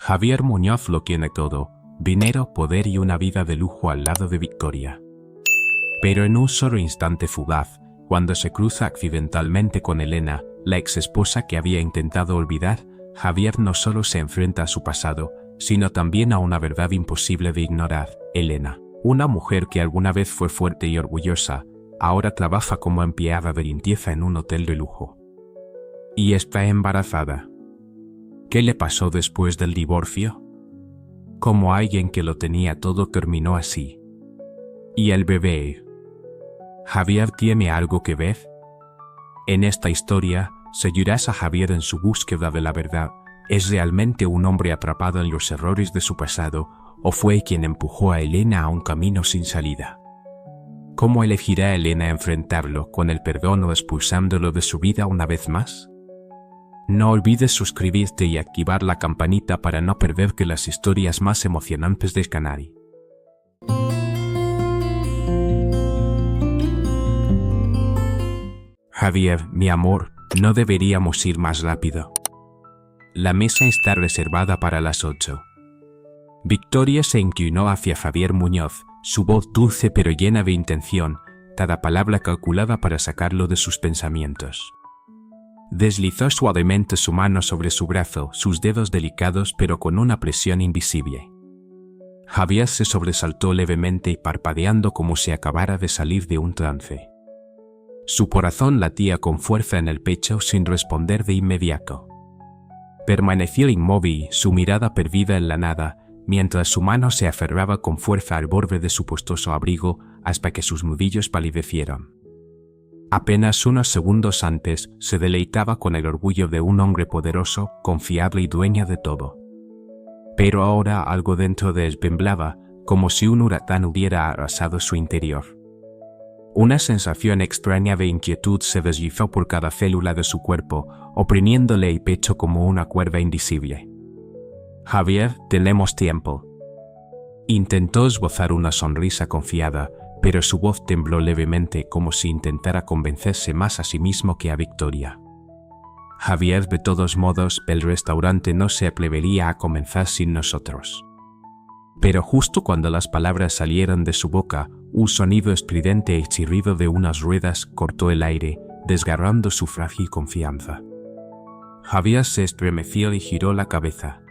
Javier Muñoz lo tiene todo: dinero, poder y una vida de lujo al lado de Victoria. Pero en un solo instante fugaz, cuando se cruza accidentalmente con Elena, la exesposa que había intentado olvidar, Javier no solo se enfrenta a su pasado, sino también a una verdad imposible de ignorar. Elena, una mujer que alguna vez fue fuerte y orgullosa, ahora trabaja como empleada de limpieza en un hotel de lujo. Y está embarazada. ¿Qué le pasó después del divorcio? Como alguien que lo tenía todo terminó así. ¿Y el bebé? ¿Javier tiene algo que ver? En esta historia, seguirás a Javier en su búsqueda de la verdad. ¿Es realmente un hombre atrapado en los errores de su pasado o fue quien empujó a Elena a un camino sin salida? ¿Cómo elegirá Elena enfrentarlo, con el perdón o expulsándolo de su vida una vez más? No olvides suscribirte y activar la campanita para no perderte las historias más emocionantes del canal. Javier, mi amor, no deberíamos ir más rápido. La mesa está reservada para las 8. Victoria se inclinó hacia Javier Muñoz, su voz dulce pero llena de intención, cada palabra calculada para sacarlo de sus pensamientos. Deslizó suavemente su mano sobre su brazo, sus dedos delicados pero con una presión invisible. Javier se sobresaltó levemente y parpadeando como si acabara de salir de un trance. Su corazón latía con fuerza en el pecho sin responder de inmediato. Permaneció inmóvil, su mirada perdida en la nada, mientras su mano se aferraba con fuerza al borde de su costoso abrigo hasta que sus nudillos palidecieron. Apenas unos segundos antes se deleitaba con el orgullo de un hombre poderoso, confiable y dueño de todo. Pero ahora algo dentro de él temblaba, como si un huracán hubiera arrasado su interior. Una sensación extraña de inquietud se deslizó por cada célula de su cuerpo, oprimiéndole el pecho como una cuerda invisible. Javier, tenemos tiempo. Intentó esbozar una sonrisa confiada, pero su voz tembló levemente como si intentara convencerse más a sí mismo que a Victoria. Javier, de todos modos, el restaurante no se atrevería a comenzar sin nosotros. Pero justo cuando las palabras salieron de su boca, un sonido estridente y chirrido de unas ruedas cortó el aire, desgarrando su frágil confianza. Javier se estremeció y giró la cabeza.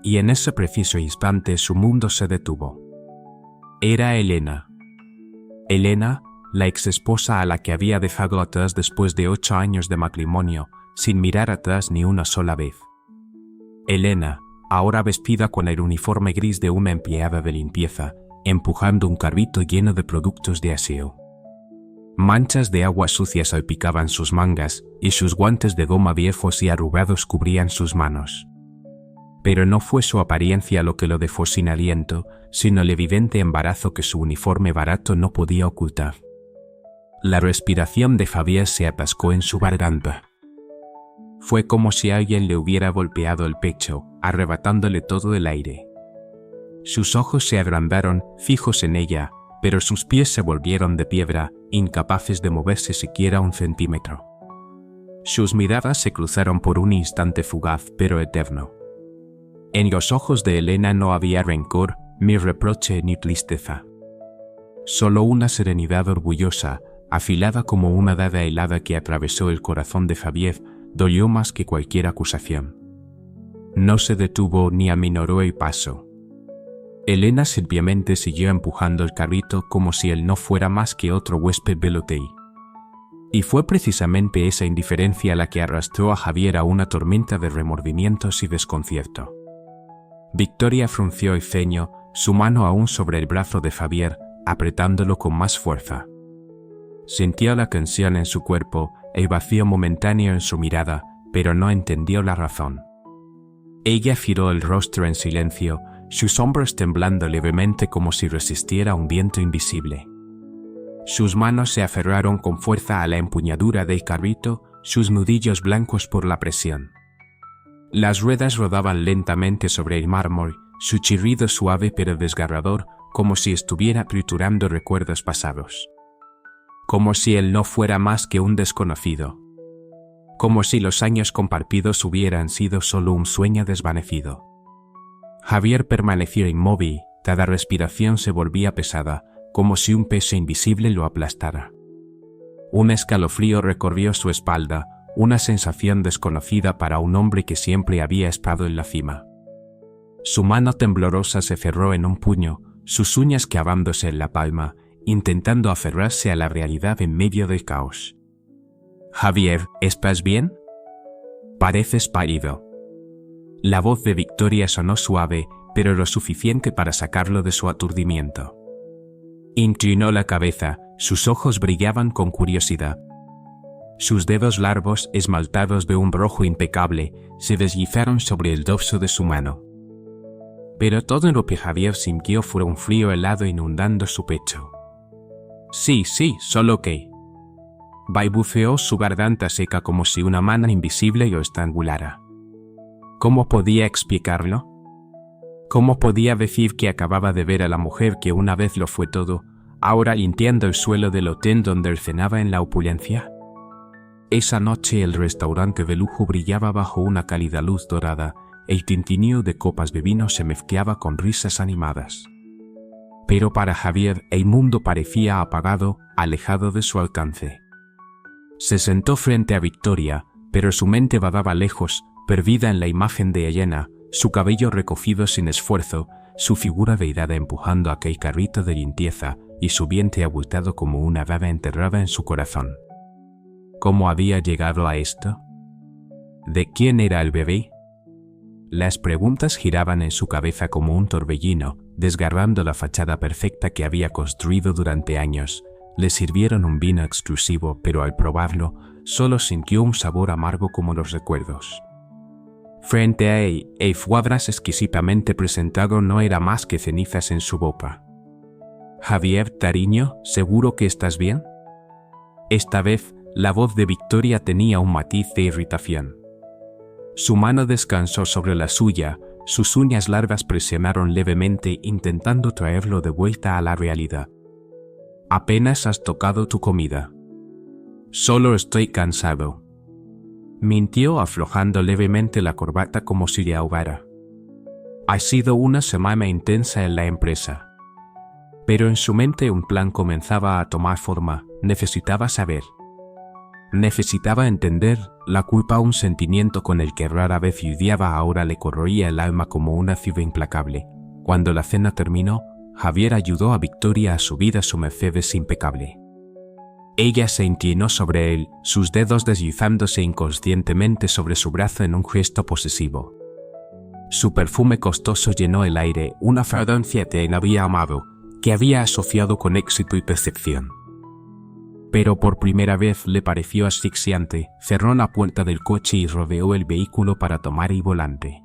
Y en ese preciso instante su mundo se detuvo. Era Elena. Elena, la exesposa a la que había dejado atrás después de 8 años de matrimonio, sin mirar atrás ni una sola vez. Elena, ahora vestida con el uniforme gris de una empleada de limpieza, empujando un carrito lleno de productos de aseo. Manchas de agua sucia salpicaban sus mangas y sus guantes de goma viejos y arrugados cubrían sus manos. Pero no fue su apariencia lo que lo dejó sin aliento, sino el evidente embarazo que su uniforme barato no podía ocultar. La respiración de Javier se atascó en su garganta. Fue como si alguien le hubiera golpeado el pecho, arrebatándole todo el aire. Sus ojos se agrandaron, fijos en ella, pero sus pies se volvieron de piedra, incapaces de moverse siquiera un centímetro. Sus miradas se cruzaron por un instante fugaz pero eterno. En los ojos de Elena no había rencor, ni reproche ni tristeza. Solo una serenidad orgullosa, afilada como una daga helada que atravesó el corazón de Javier, dolió más que cualquier acusación. No se detuvo ni aminoró el paso. Elena simplemente siguió empujando el carrito como si él no fuera más que otro huésped del hotel. Y fue precisamente esa indiferencia la que arrastró a Javier a una tormenta de remordimientos y desconcierto. Victoria frunció el ceño, su mano aún sobre el brazo de Javier, apretándolo con más fuerza. Sintió la tensión en su cuerpo, el vacío momentáneo en su mirada, pero no entendió la razón. Ella giró el rostro en silencio, sus hombros temblando levemente como si resistiera un viento invisible. Sus manos se aferraron con fuerza a la empuñadura del carrito, sus nudillos blancos por la presión. Las ruedas rodaban lentamente sobre el mármol, su chirrido suave pero desgarrador, como si estuviera triturando recuerdos pasados. Como si él no fuera más que un desconocido. Como si los años compartidos hubieran sido solo un sueño desvanecido. Javier permaneció inmóvil, cada respiración se volvía pesada, como si un peso invisible lo aplastara. Un escalofrío recorrió su espalda, una sensación desconocida para un hombre que siempre había estado en la cima. Su mano temblorosa se cerró en un puño, sus uñas clavándose en la palma, intentando aferrarse a la realidad en medio del caos. «Javier, ¿estás bien?» «Pareces pálido». La voz de Victoria sonó suave, pero lo suficiente para sacarlo de su aturdimiento. Inclinó la cabeza, sus ojos brillaban con curiosidad. Sus dedos largos, esmaltados de un rojo impecable, se deslizaron sobre el dorso de su mano. Pero todo lo que Javier sintió fue un frío helado inundando su pecho. Sí, solo que... balbuceó su garganta seca como si una mano invisible lo estrangulara. ¿Cómo podía explicarlo? ¿Cómo podía decir que acababa de ver a la mujer que una vez lo fue todo, ahora limpiando el suelo del hotel donde él cenaba en la opulencia? Esa noche el restaurante de lujo brillaba bajo una cálida luz dorada, el tintineo de copas de vino se mezclaba con risas animadas. Pero para Javier el mundo parecía apagado, alejado de su alcance. Se sentó frente a Victoria, pero su mente vagaba lejos, perdida en la imagen de Elena, su cabello recogido sin esfuerzo, su figura delgada empujando aquel carrito de limpieza y su vientre abultado como una baba enterrada en su corazón. ¿Cómo había llegado a esto? ¿De quién era el bebé? Las preguntas giraban en su cabeza como un torbellino, desgarrando la fachada perfecta que había construido durante años. Le sirvieron un vino exclusivo, pero al probarlo, solo sintió un sabor amargo como los recuerdos. Frente a él, el foie gras exquisitamente presentado no era más que cenizas en su boca. «Javier, cariño, ¿seguro que estás bien?» Esta vez, la voz de Victoria tenía un matiz de irritación. Su mano descansó sobre la suya, sus uñas largas presionaron levemente intentando traerlo de vuelta a la realidad. «Apenas has tocado tu comida». «Solo estoy cansado», mintió aflojando levemente la corbata como si le ahogara. «Ha sido una semana intensa en la empresa». Pero en su mente un plan comenzaba a tomar forma, necesitaba saber. Necesitaba entender, la culpa, un sentimiento con el que rara vez lidiaba, ahora le corroía el alma como una ciba implacable. Cuando la cena terminó, Javier ayudó a Victoria a subir a su Mercedes impecable. Ella se inclinó sobre él, sus dedos deslizándose inconscientemente sobre su brazo en un gesto posesivo. Su perfume costoso llenó el aire, una fragancia que él había amado, que había asociado con éxito y percepción. Pero por primera vez le pareció asfixiante, cerró la puerta del coche y rodeó el vehículo para tomar el volante.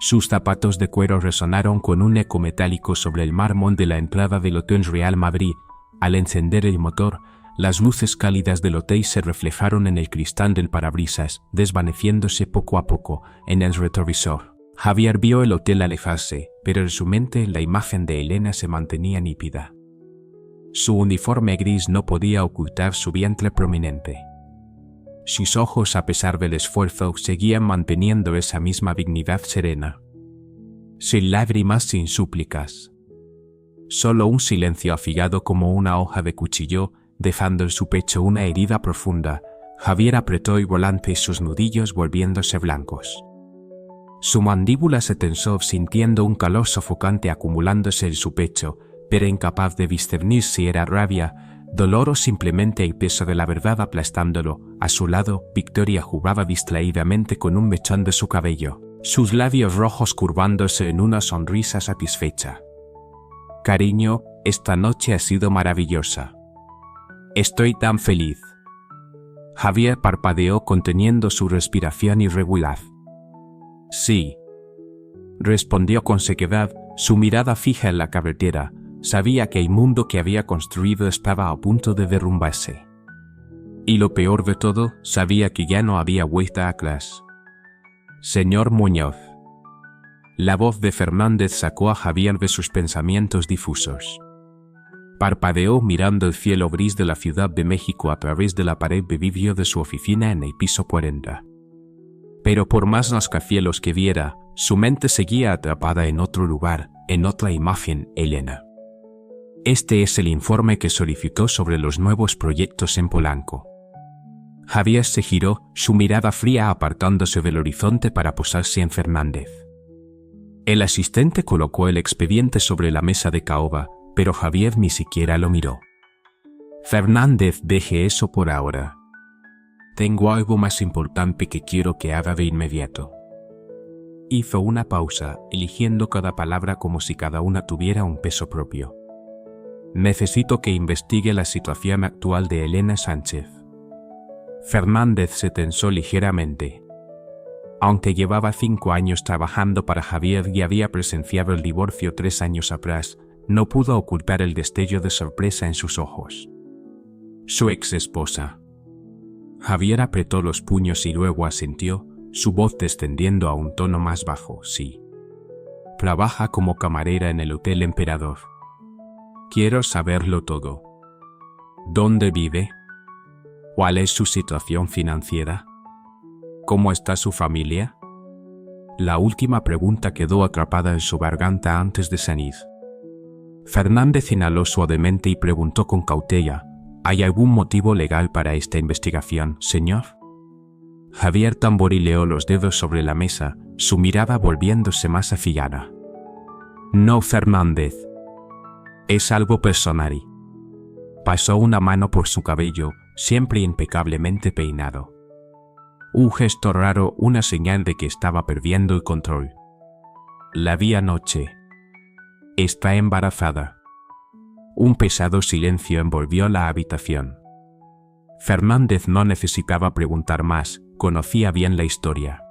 Sus zapatos de cuero resonaron con un eco metálico sobre el mármol de la entrada del Hotel Real Madrid. Al encender el motor, las luces cálidas del hotel se reflejaron en el cristal del parabrisas, desvaneciéndose poco a poco en el retrovisor. Javier vio el hotel alejarse, pero en su mente la imagen de Elena se mantenía nítida. Su uniforme gris no podía ocultar su vientre prominente. Sus ojos, a pesar del esfuerzo, seguían manteniendo esa misma dignidad serena. Sin lágrimas, sin súplicas. Solo un silencio afilado como una hoja de cuchillo, dejando en su pecho una herida profunda. Javier apretó el volante y sus nudillos volviéndose blancos. Su mandíbula se tensó sintiendo un calor sofocante acumulándose en su pecho, pero incapaz de discernir si era rabia, dolor o simplemente el peso de la verdad aplastándolo. A su lado, Victoria jugaba distraídamente con un mechón de su cabello, sus labios rojos curvándose en una sonrisa satisfecha. «Cariño, esta noche ha sido maravillosa. Estoy tan feliz». Javier parpadeó conteniendo su respiración irregular. «Sí», respondió con sequedad, su mirada fija en la carretera. Sabía que el mundo que había construido estaba a punto de derrumbarse. Y lo peor de todo, sabía que ya no había vuelta atrás. «Señor Muñoz». La voz de Fernández sacó a Javier de sus pensamientos difusos. Parpadeó mirando el cielo gris de la Ciudad de México a través de la pared de vidrio de su oficina en el piso 40. Pero por más rascacielos que viera, su mente seguía atrapada en otro lugar, en otra imagen, Elena. Este es el informe que solicitó sobre los nuevos proyectos en Polanco. Javier se giró, su mirada fría apartándose del horizonte para posarse en Fernández. El asistente colocó el expediente sobre la mesa de caoba, pero Javier ni siquiera lo miró. Fernández, deje eso por ahora. Tengo algo más importante que quiero que haga de inmediato. Hizo una pausa, eligiendo cada palabra como si cada una tuviera un peso propio. Necesito que investigue la situación actual de Elena Sánchez. Fernández se tensó ligeramente. Aunque llevaba 5 años trabajando para Javier y había presenciado el divorcio 3 años atrás, no pudo ocultar el destello de sorpresa en sus ojos. Su ex esposa. Javier apretó los puños y luego asintió, su voz descendiendo a un tono más bajo. Sí. Trabaja como camarera en el Hotel Emperador. Quiero saberlo todo. ¿Dónde vive? ¿Cuál es su situación financiera? ¿Cómo está su familia? La última pregunta quedó atrapada en su garganta antes de salir. Fernández inhaló suavemente y preguntó con cautela: ¿hay algún motivo legal para esta investigación, señor? Javier tamborileó los dedos sobre la mesa, su mirada volviéndose más afilada. No, Fernández. Es algo personal. Pasó una mano por su cabello, siempre impecablemente peinado. Un gesto raro, una señal de que estaba perdiendo el control. La vi anoche. Está embarazada. Un pesado silencio envolvió la habitación. Fernández no necesitaba preguntar más, conocía bien la historia.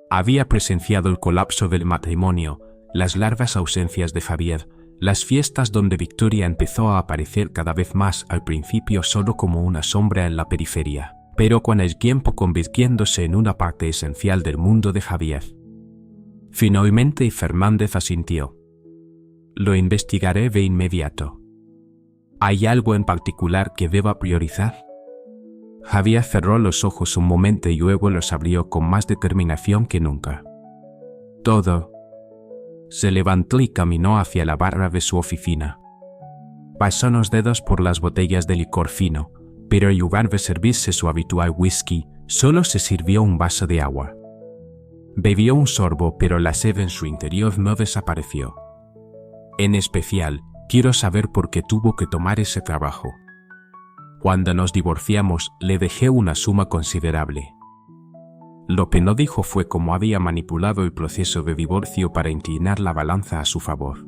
Había presenciado el colapso del matrimonio, las largas ausencias de Javier, las fiestas donde Victoria empezó a aparecer cada vez más, al principio solo como una sombra en la periferia, pero con el tiempo convirtiéndose en una parte esencial del mundo de Javier. Finalmente Fernández asintió. Lo investigaré de inmediato. ¿Hay algo en particular que deba priorizar? Javier cerró los ojos un momento y luego los abrió con más determinación que nunca. Todo. Se levantó y caminó hacia la barra de su oficina. Pasó los dedos por las botellas de licor fino, pero en lugar de servirse su habitual whisky, solo se sirvió un vaso de agua. Bebió un sorbo, pero la sed en su interior no desapareció. En especial, quiero saber por qué tuvo que tomar ese trabajo. Cuando nos divorciamos, le dejé una suma considerable. Lo que no dijo fue cómo había manipulado el proceso de divorcio para inclinar la balanza a su favor.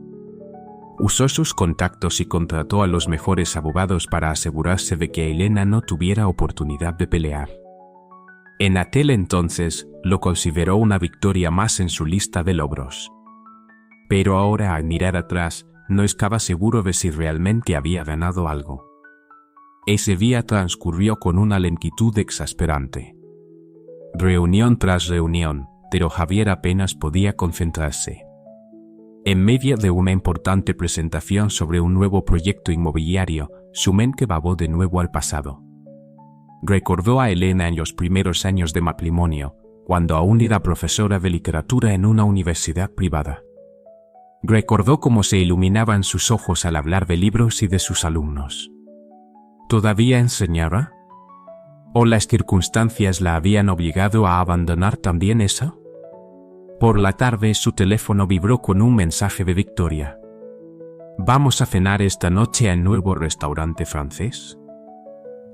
Usó sus contactos y contrató a los mejores abogados para asegurarse de que Elena no tuviera oportunidad de pelear. En aquel entonces, lo consideró una victoria más en su lista de logros. Pero ahora, al mirar atrás, no estaba seguro de si realmente había ganado algo. Ese día transcurrió con una lentitud exasperante. Reunión tras reunión, pero Javier apenas podía concentrarse. En medio de una importante presentación sobre un nuevo proyecto inmobiliario, su mente vagó de nuevo al pasado. Recordó a Elena en los primeros años de matrimonio, cuando aún era profesora de literatura en una universidad privada. Recordó cómo se iluminaban sus ojos al hablar de libros y de sus alumnos. ¿Todavía enseñaba? ¿O las circunstancias la habían obligado a abandonar también eso? Por la tarde su teléfono vibró con un mensaje de Victoria. ¿Vamos a cenar esta noche al nuevo restaurante francés?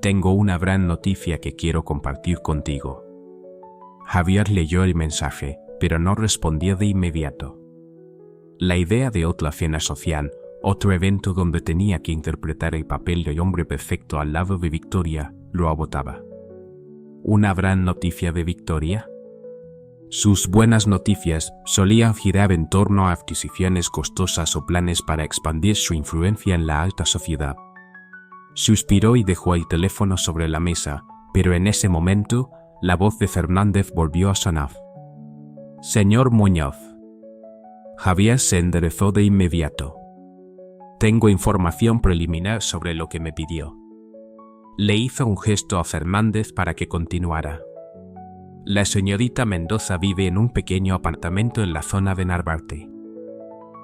Tengo una gran noticia que quiero compartir contigo. Javier leyó el mensaje, pero no respondió de inmediato. La idea de otra cena social, otro evento donde tenía que interpretar el papel de hombre perfecto al lado de Victoria, lo agotaba. ¿Una gran noticia de Victoria? Sus buenas noticias solían girar en torno a adquisiciones costosas o planes para expandir su influencia en la alta sociedad. Suspiró y dejó el teléfono sobre la mesa, pero en ese momento, la voz de Fernández volvió a sonar. Señor Muñoz. Javier se enderezó de inmediato. Tengo información preliminar sobre lo que me pidió. Le hizo un gesto a Fernández para que continuara. La señorita Mendoza vive en un pequeño apartamento en la zona de Narvarte.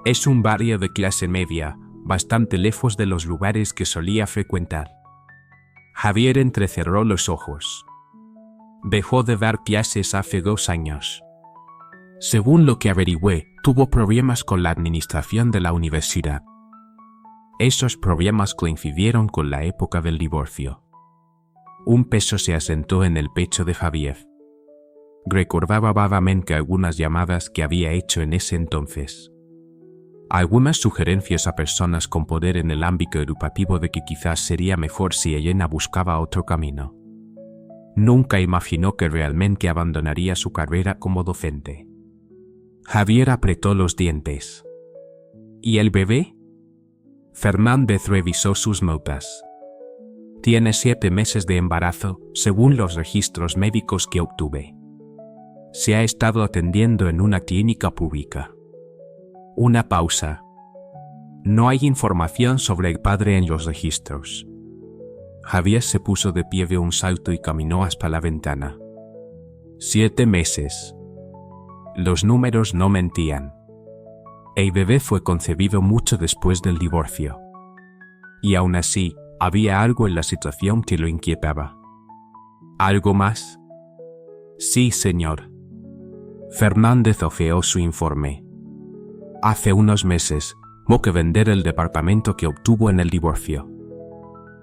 Es un barrio de clase media, bastante lejos de los lugares que solía frecuentar. Javier entrecerró los ojos. Dejó de dar clases hace 2 años. Según lo que averigüé, tuvo problemas con la administración de la universidad. Esos problemas coincidieron con la época del divorcio. Un peso se asentó en el pecho de Javier. Recordaba vagamente algunas llamadas que había hecho en ese entonces. Algunas sugerencias a personas con poder en el ámbito educativo de que quizás sería mejor si Elena buscaba otro camino. Nunca imaginó que realmente abandonaría su carrera como docente. Javier apretó los dientes. ¿Y el bebé? Fernández revisó sus notas. Tiene 7 meses de embarazo, según los registros médicos que obtuve. Se ha estado atendiendo en una clínica pública. Una pausa. No hay información sobre el padre en los registros. Javier se puso de pie de un salto y caminó hasta la ventana. 7 meses. Los números no mentían. El bebé fue concebido mucho después del divorcio. Y aún así, había algo en la situación que lo inquietaba. ¿Algo más? Sí, señor. Fernández hojeó su informe. Hace unos meses, tuvo que vender el departamento que obtuvo en el divorcio.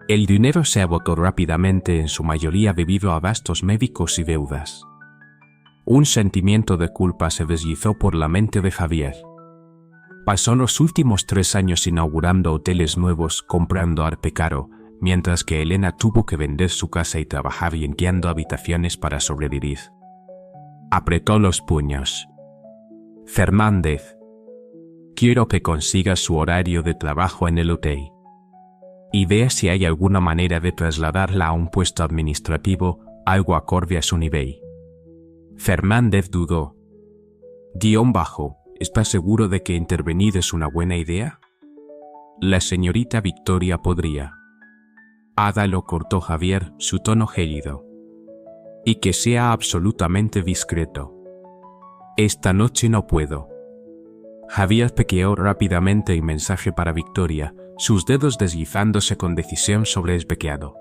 El dinero se agotó rápidamente, en su mayoría debido a gastos médicos y deudas. Un sentimiento de culpa se deslizó por la mente de Javier. Pasó los últimos 3 años inaugurando hoteles nuevos, comprando arte caro, mientras que Elena tuvo que vender su casa y trabajar limpiando habitaciones para sobrevivir. Apretó los puños. Fernández, quiero que consiga su horario de trabajo en el hotel. Y vea si hay alguna manera de trasladarla a un puesto administrativo, algo acorde a su nivel. Fernández dudó. ¿Está seguro de que intervenir es una buena idea? La señorita Victoria podría. Ada lo cortó Javier, su tono gélido. Y que sea absolutamente discreto. Esta noche no puedo. Javier pequeó rápidamente el mensaje para Victoria, sus dedos deslizándose con decisión sobre el teclado.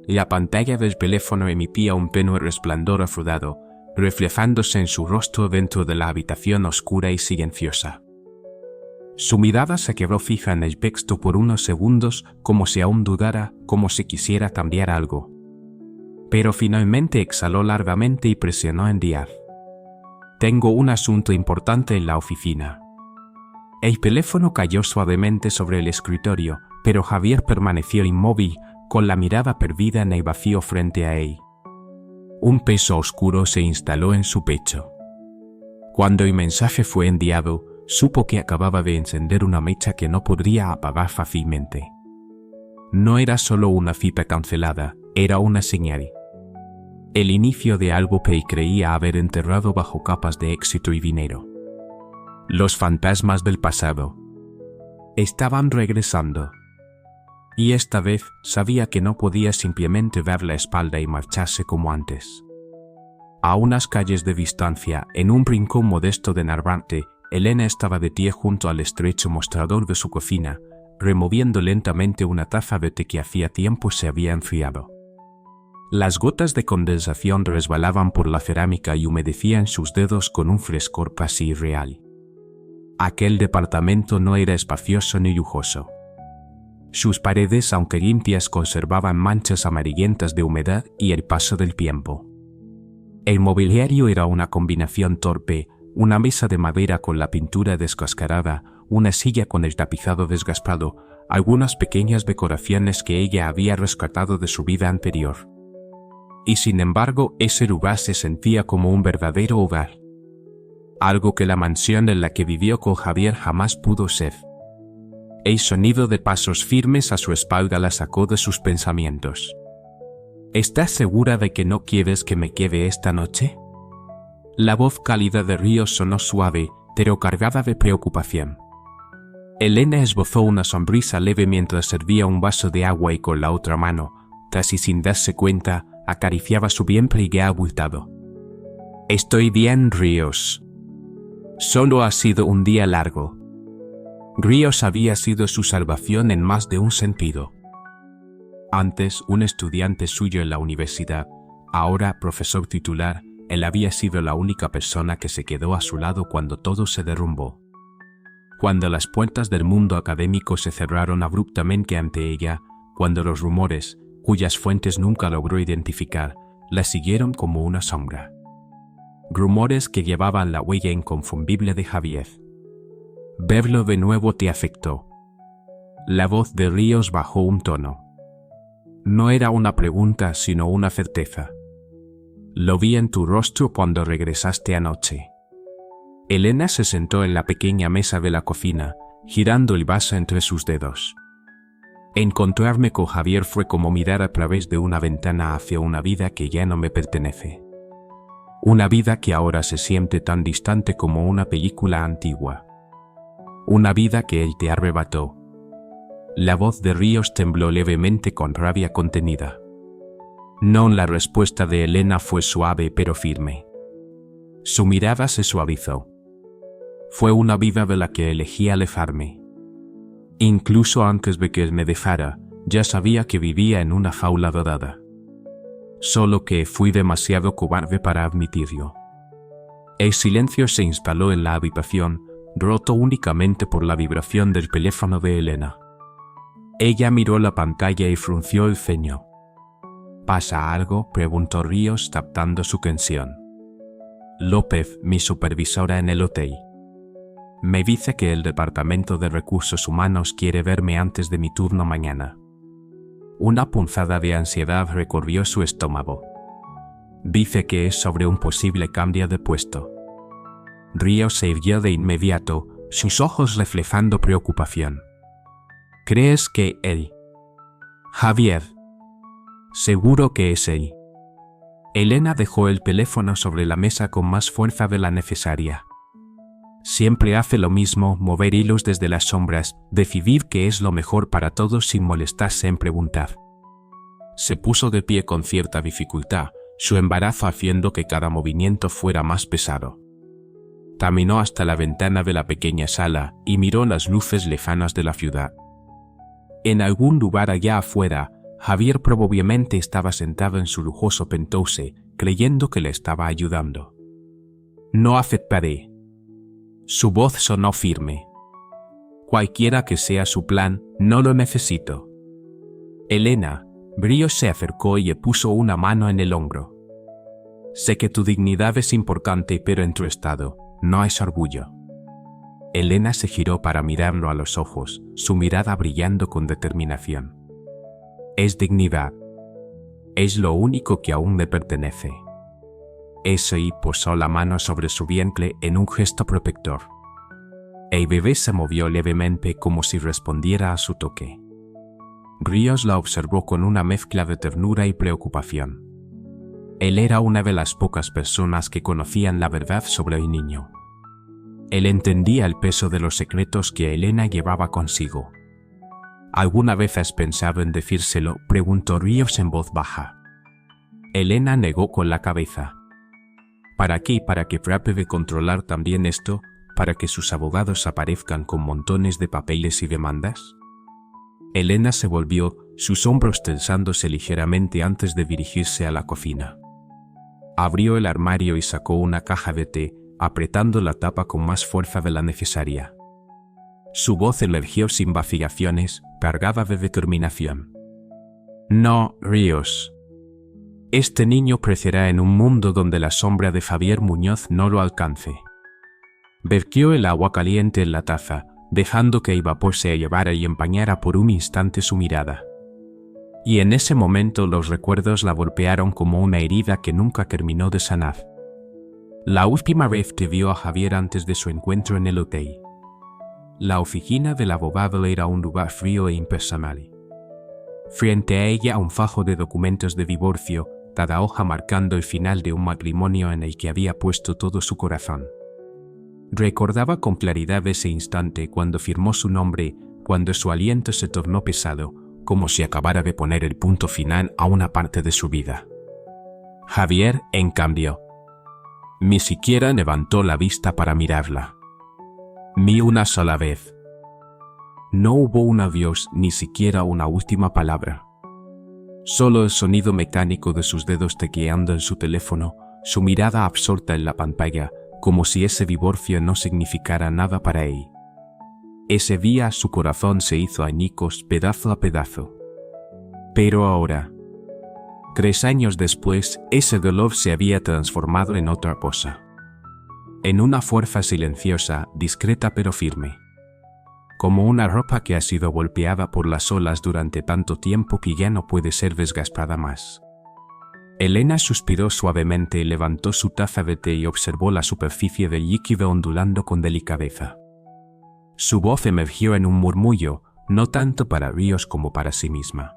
La pantalla del teléfono emitía un tenue resplandor azulado, reflejándose en su rostro dentro de la habitación oscura y silenciosa. Su mirada se quedó fija en el texto por unos segundos, como si aún dudara, como si quisiera cambiar algo. Pero finalmente exhaló largamente y presionó enviar. Tengo un asunto importante en la oficina. El teléfono cayó suavemente sobre el escritorio, pero Javier permaneció inmóvil, con la mirada perdida en el vacío frente a él. Un peso oscuro se instaló en su pecho. Cuando el mensaje fue enviado, supo que acababa de encender una mecha que no podría apagar fácilmente. No era solo una cita cancelada, era una señal. El inicio de algo que creía haber enterrado bajo capas de éxito y dinero. Los fantasmas del pasado estaban regresando. Y esta vez sabía que no podía simplemente dar la espalda y marcharse como antes. A unas calles de distancia, en un rincón modesto de Narvarte, Elena estaba de pie junto al estrecho mostrador de su cocina, removiendo lentamente una taza de té que hacía tiempo se había enfriado. Las gotas de condensación resbalaban por la cerámica y humedecían sus dedos con un frescor casi irreal. Aquel departamento no era espacioso ni lujoso. Sus paredes, aunque limpias, conservaban manchas amarillentas de humedad y el paso del tiempo. El mobiliario era una combinación torpe, una mesa de madera con la pintura descascarada, una silla con el tapizado desgastado, algunas pequeñas decoraciones que ella había rescatado de su vida anterior. Y sin embargo, ese lugar se sentía como un verdadero hogar. Algo que la mansión en la que vivió con Javier jamás pudo ser. El sonido de pasos firmes a su espalda la sacó de sus pensamientos. ¿Estás segura de que no quieres que me quede esta noche? La voz cálida de Ríos sonó suave, pero cargada de preocupación. Elena esbozó una sonrisa leve mientras servía un vaso de agua y con la otra mano, casi sin darse cuenta, acariciaba su vientre y abultado. Estoy bien, Ríos. Solo ha sido un día largo. Ríos había sido su salvación en más de un sentido. Antes, un estudiante suyo en la universidad, ahora profesor titular, él había sido la única persona que se quedó a su lado cuando todo se derrumbó. Cuando las puertas del mundo académico se cerraron abruptamente ante ella, cuando los rumores, cuyas fuentes nunca logró identificar, la siguieron como una sombra. Rumores que llevaban la huella inconfundible de Javier. Verlo de nuevo te afectó. La voz de Ríos bajó un tono. No era una pregunta, sino una certeza. Lo vi en tu rostro cuando regresaste anoche. Elena se sentó en la pequeña mesa de la cocina, girando el vaso entre sus dedos. Encontrarme con Javier fue como mirar a través de una ventana hacia una vida que ya no me pertenece. Una vida que ahora se siente tan distante como una película antigua. Una vida que él te arrebató. La voz de Ríos tembló levemente con rabia contenida. No, la respuesta de Elena fue suave pero firme. Su mirada se suavizó. Fue una vida de la que elegí alejarme. Incluso antes de que me dejara, ya sabía que vivía en una jaula dorada. Solo que fui demasiado cobarde para admitirlo. El silencio se instaló en la habitación, roto únicamente por la vibración del teléfono de Elena. Ella miró la pantalla y frunció el ceño. ¿Pasa algo?, preguntó Ríos, captando su tensión. López, mi supervisora en el hotel. Me dice que el Departamento de Recursos Humanos quiere verme antes de mi turno mañana. Una punzada de ansiedad recorrió su estómago. Dice que es sobre un posible cambio de puesto. Ríos se irguió de inmediato, sus ojos reflejando preocupación. ¿Crees que él? Javier. Seguro que es él. Elena dejó el teléfono sobre la mesa con más fuerza de la necesaria. Siempre hace lo mismo, mover hilos desde las sombras, decidir qué es lo mejor para todos sin molestarse en preguntar. Se puso de pie con cierta dificultad, su embarazo haciendo que cada movimiento fuera más pesado. Caminó hasta la ventana de la pequeña sala y miró las luces lejanas de la ciudad. En algún lugar allá afuera, Javier probablemente estaba sentado en su lujoso penthouse, creyendo que le estaba ayudando. No aceptaré. Su voz sonó firme. Cualquiera que sea su plan, no lo necesito. Elena, Ríos se acercó y le puso una mano en el hombro. Sé que tu dignidad es importante, pero en tu estado, no es orgullo. Elena se giró para mirarlo a los ojos, su mirada brillando con determinación. Es dignidad. Es lo único que aún me pertenece. Eso, y posó la mano sobre su vientre en un gesto protector. El bebé se movió levemente como si respondiera a su toque. Ríos la observó con una mezcla de ternura y preocupación. Él era una de las pocas personas que conocían la verdad sobre el niño. Él entendía el peso de los secretos que Elena llevaba consigo. ¿Alguna vez has pensado en decírselo?, preguntó Ríos en voz baja. Elena negó con la cabeza. ¿Para qué? ¿Para que trate de controlar también esto? ¿Para que sus abogados aparezcan con montones de papeles y demandas? Elena se volvió, sus hombros tensándose ligeramente antes de dirigirse a la cocina. Abrió el armario y sacó una caja de té, apretando la tapa con más fuerza de la necesaria. Su voz emergió sin vacilaciones, cargada de determinación. No, Ríos. Este niño crecerá en un mundo donde la sombra de Javier Muñoz no lo alcance. Vertió el agua caliente en la taza, dejando que el vapor se llevara y empañara por un instante su mirada. Y en ese momento los recuerdos la golpearon como una herida que nunca terminó de sanar. La última vez que vio a Javier antes de su encuentro en el hotel. La oficina del abogado era un lugar frío e impersonal. Frente a ella un fajo de documentos de divorcio, cada hoja marcando el final de un matrimonio en el que había puesto todo su corazón. Recordaba con claridad ese instante cuando firmó su nombre, cuando su aliento se tornó pesado, como si acabara de poner el punto final a una parte de su vida. Javier, en cambio, Ni siquiera levantó la vista para mirarla. Ni una sola vez. No hubo un adiós, ni siquiera una última palabra. Solo el sonido mecánico de sus dedos tecleando en su teléfono, su mirada absorta en la pantalla, como si ese divorcio no significara nada para él. Ese día su corazón se hizo añicos pedazo a pedazo. Pero ahora, 3 años después, ese dolor se había transformado en otra cosa. En una fuerza silenciosa, discreta pero firme. Como una ropa que ha sido golpeada por las olas durante tanto tiempo que ya no puede ser desgastada más. Elena suspiró suavemente y levantó su taza de té y observó la superficie del líquido ondulando con delicadeza. Su voz emergió en un murmullo, no tanto para Ríos como para sí misma.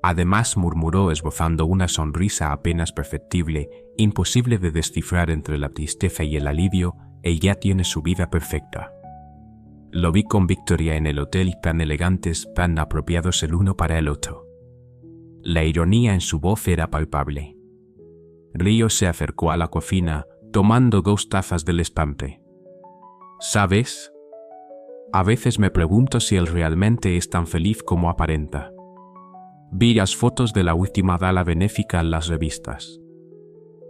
Además murmuró esbozando una sonrisa apenas perceptible, imposible de descifrar entre la tristeza y el alivio, ella tiene su vida perfecta. Lo vi con Victoria en el hotel, tan elegantes, tan apropiados el uno para el otro. La ironía en su voz era palpable. Ríos se acercó a la cocina, tomando 2 tazas del estampé. ¿Sabes? A veces me pregunto si él realmente es tan feliz como aparenta. Vi las fotos de la última gala benéfica en las revistas.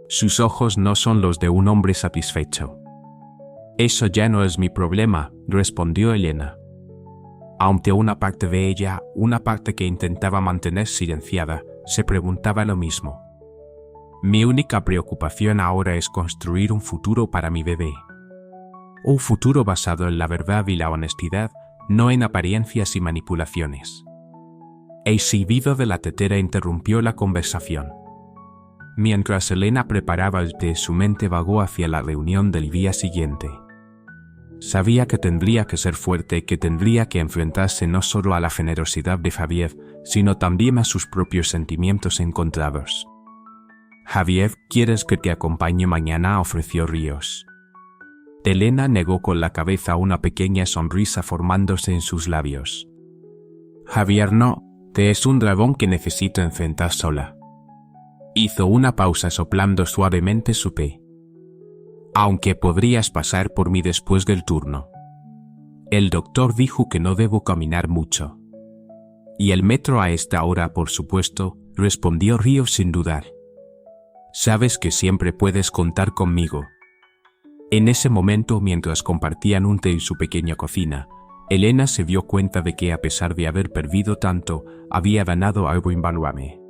Sus ojos no son los de un hombre satisfecho. Eso ya no es mi problema, respondió Elena. Aunque una parte de ella, una parte que intentaba mantener silenciada, se preguntaba lo mismo. Mi única preocupación ahora es construir un futuro para mi bebé. Un futuro basado en la verdad y la honestidad, no en apariencias y manipulaciones. El silbido de la tetera interrumpió la conversación. Mientras Elena preparaba el té, su mente vagó hacia la reunión del día siguiente. Sabía que tendría que ser fuerte, que tendría que enfrentarse no solo a la generosidad de Javier, sino también a sus propios sentimientos encontrados. «Javier, ¿quieres que te acompañe mañana?», ofreció Ríos. Elena negó con la cabeza, una pequeña sonrisa formándose en sus labios. «Javier, no, te es un dragón que necesito enfrentar sola». Hizo una pausa soplando suavemente su té. «Aunque podrías pasar por mí después del turno. El doctor dijo que no debo caminar mucho». «Y el metro a esta hora, por supuesto», respondió Ríos sin dudar. «Sabes que siempre puedes contar conmigo». En ese momento, mientras compartían un té en su pequeña cocina, Elena se dio cuenta de que, a pesar de haber perdido tanto, había ganado algo invaluable.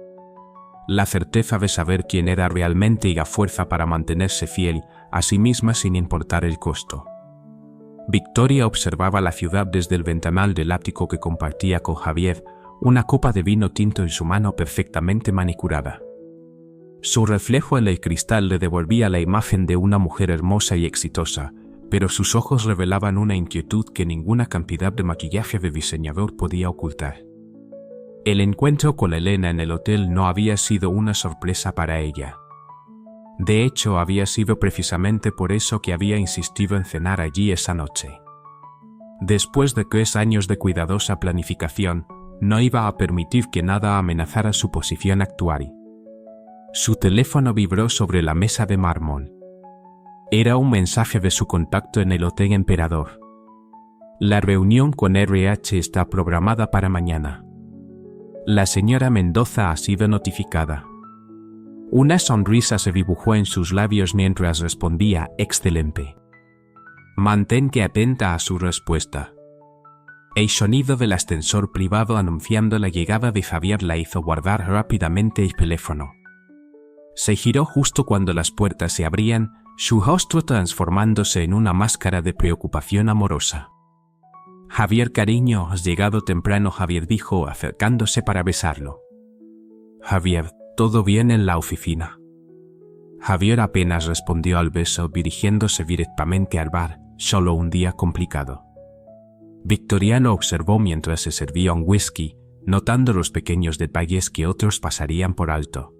La certeza de saber quién era realmente y la fuerza para mantenerse fiel a sí misma sin importar el costo. Victoria observaba la ciudad desde el ventanal del ático que compartía con Javier, una copa de vino tinto en su mano perfectamente manicurada. Su reflejo en el cristal le devolvía la imagen de una mujer hermosa y exitosa, pero sus ojos revelaban una inquietud que ninguna cantidad de maquillaje de diseñador podía ocultar. El encuentro con Elena en el hotel no había sido una sorpresa para ella. De hecho, había sido precisamente por eso que había insistido en cenar allí esa noche. Después de 3 años de cuidadosa planificación, no iba a permitir que nada amenazara su posición actual. Su teléfono vibró sobre la mesa de mármol. Era un mensaje de su contacto en el Hotel Emperador. La reunión con RH está programada para mañana. La señora Mendoza ha sido notificada. Una sonrisa se dibujó en sus labios mientras respondía: «Excelente». Mantente atenta a su respuesta. El sonido del ascensor privado anunciando la llegada de Javier la hizo guardar rápidamente el teléfono. Se giró justo cuando las puertas se abrían, su rostro transformándose en una máscara de preocupación amorosa. «Javier, cariño, has llegado temprano», Javier dijo, acercándose para besarlo. «Javier, ¿todo bien en la oficina?». Javier apenas respondió al beso, dirigiéndose directamente al bar. «Solo un día complicado». Victoriano observó mientras se servía un whisky, notando los pequeños detalles que otros pasarían por alto.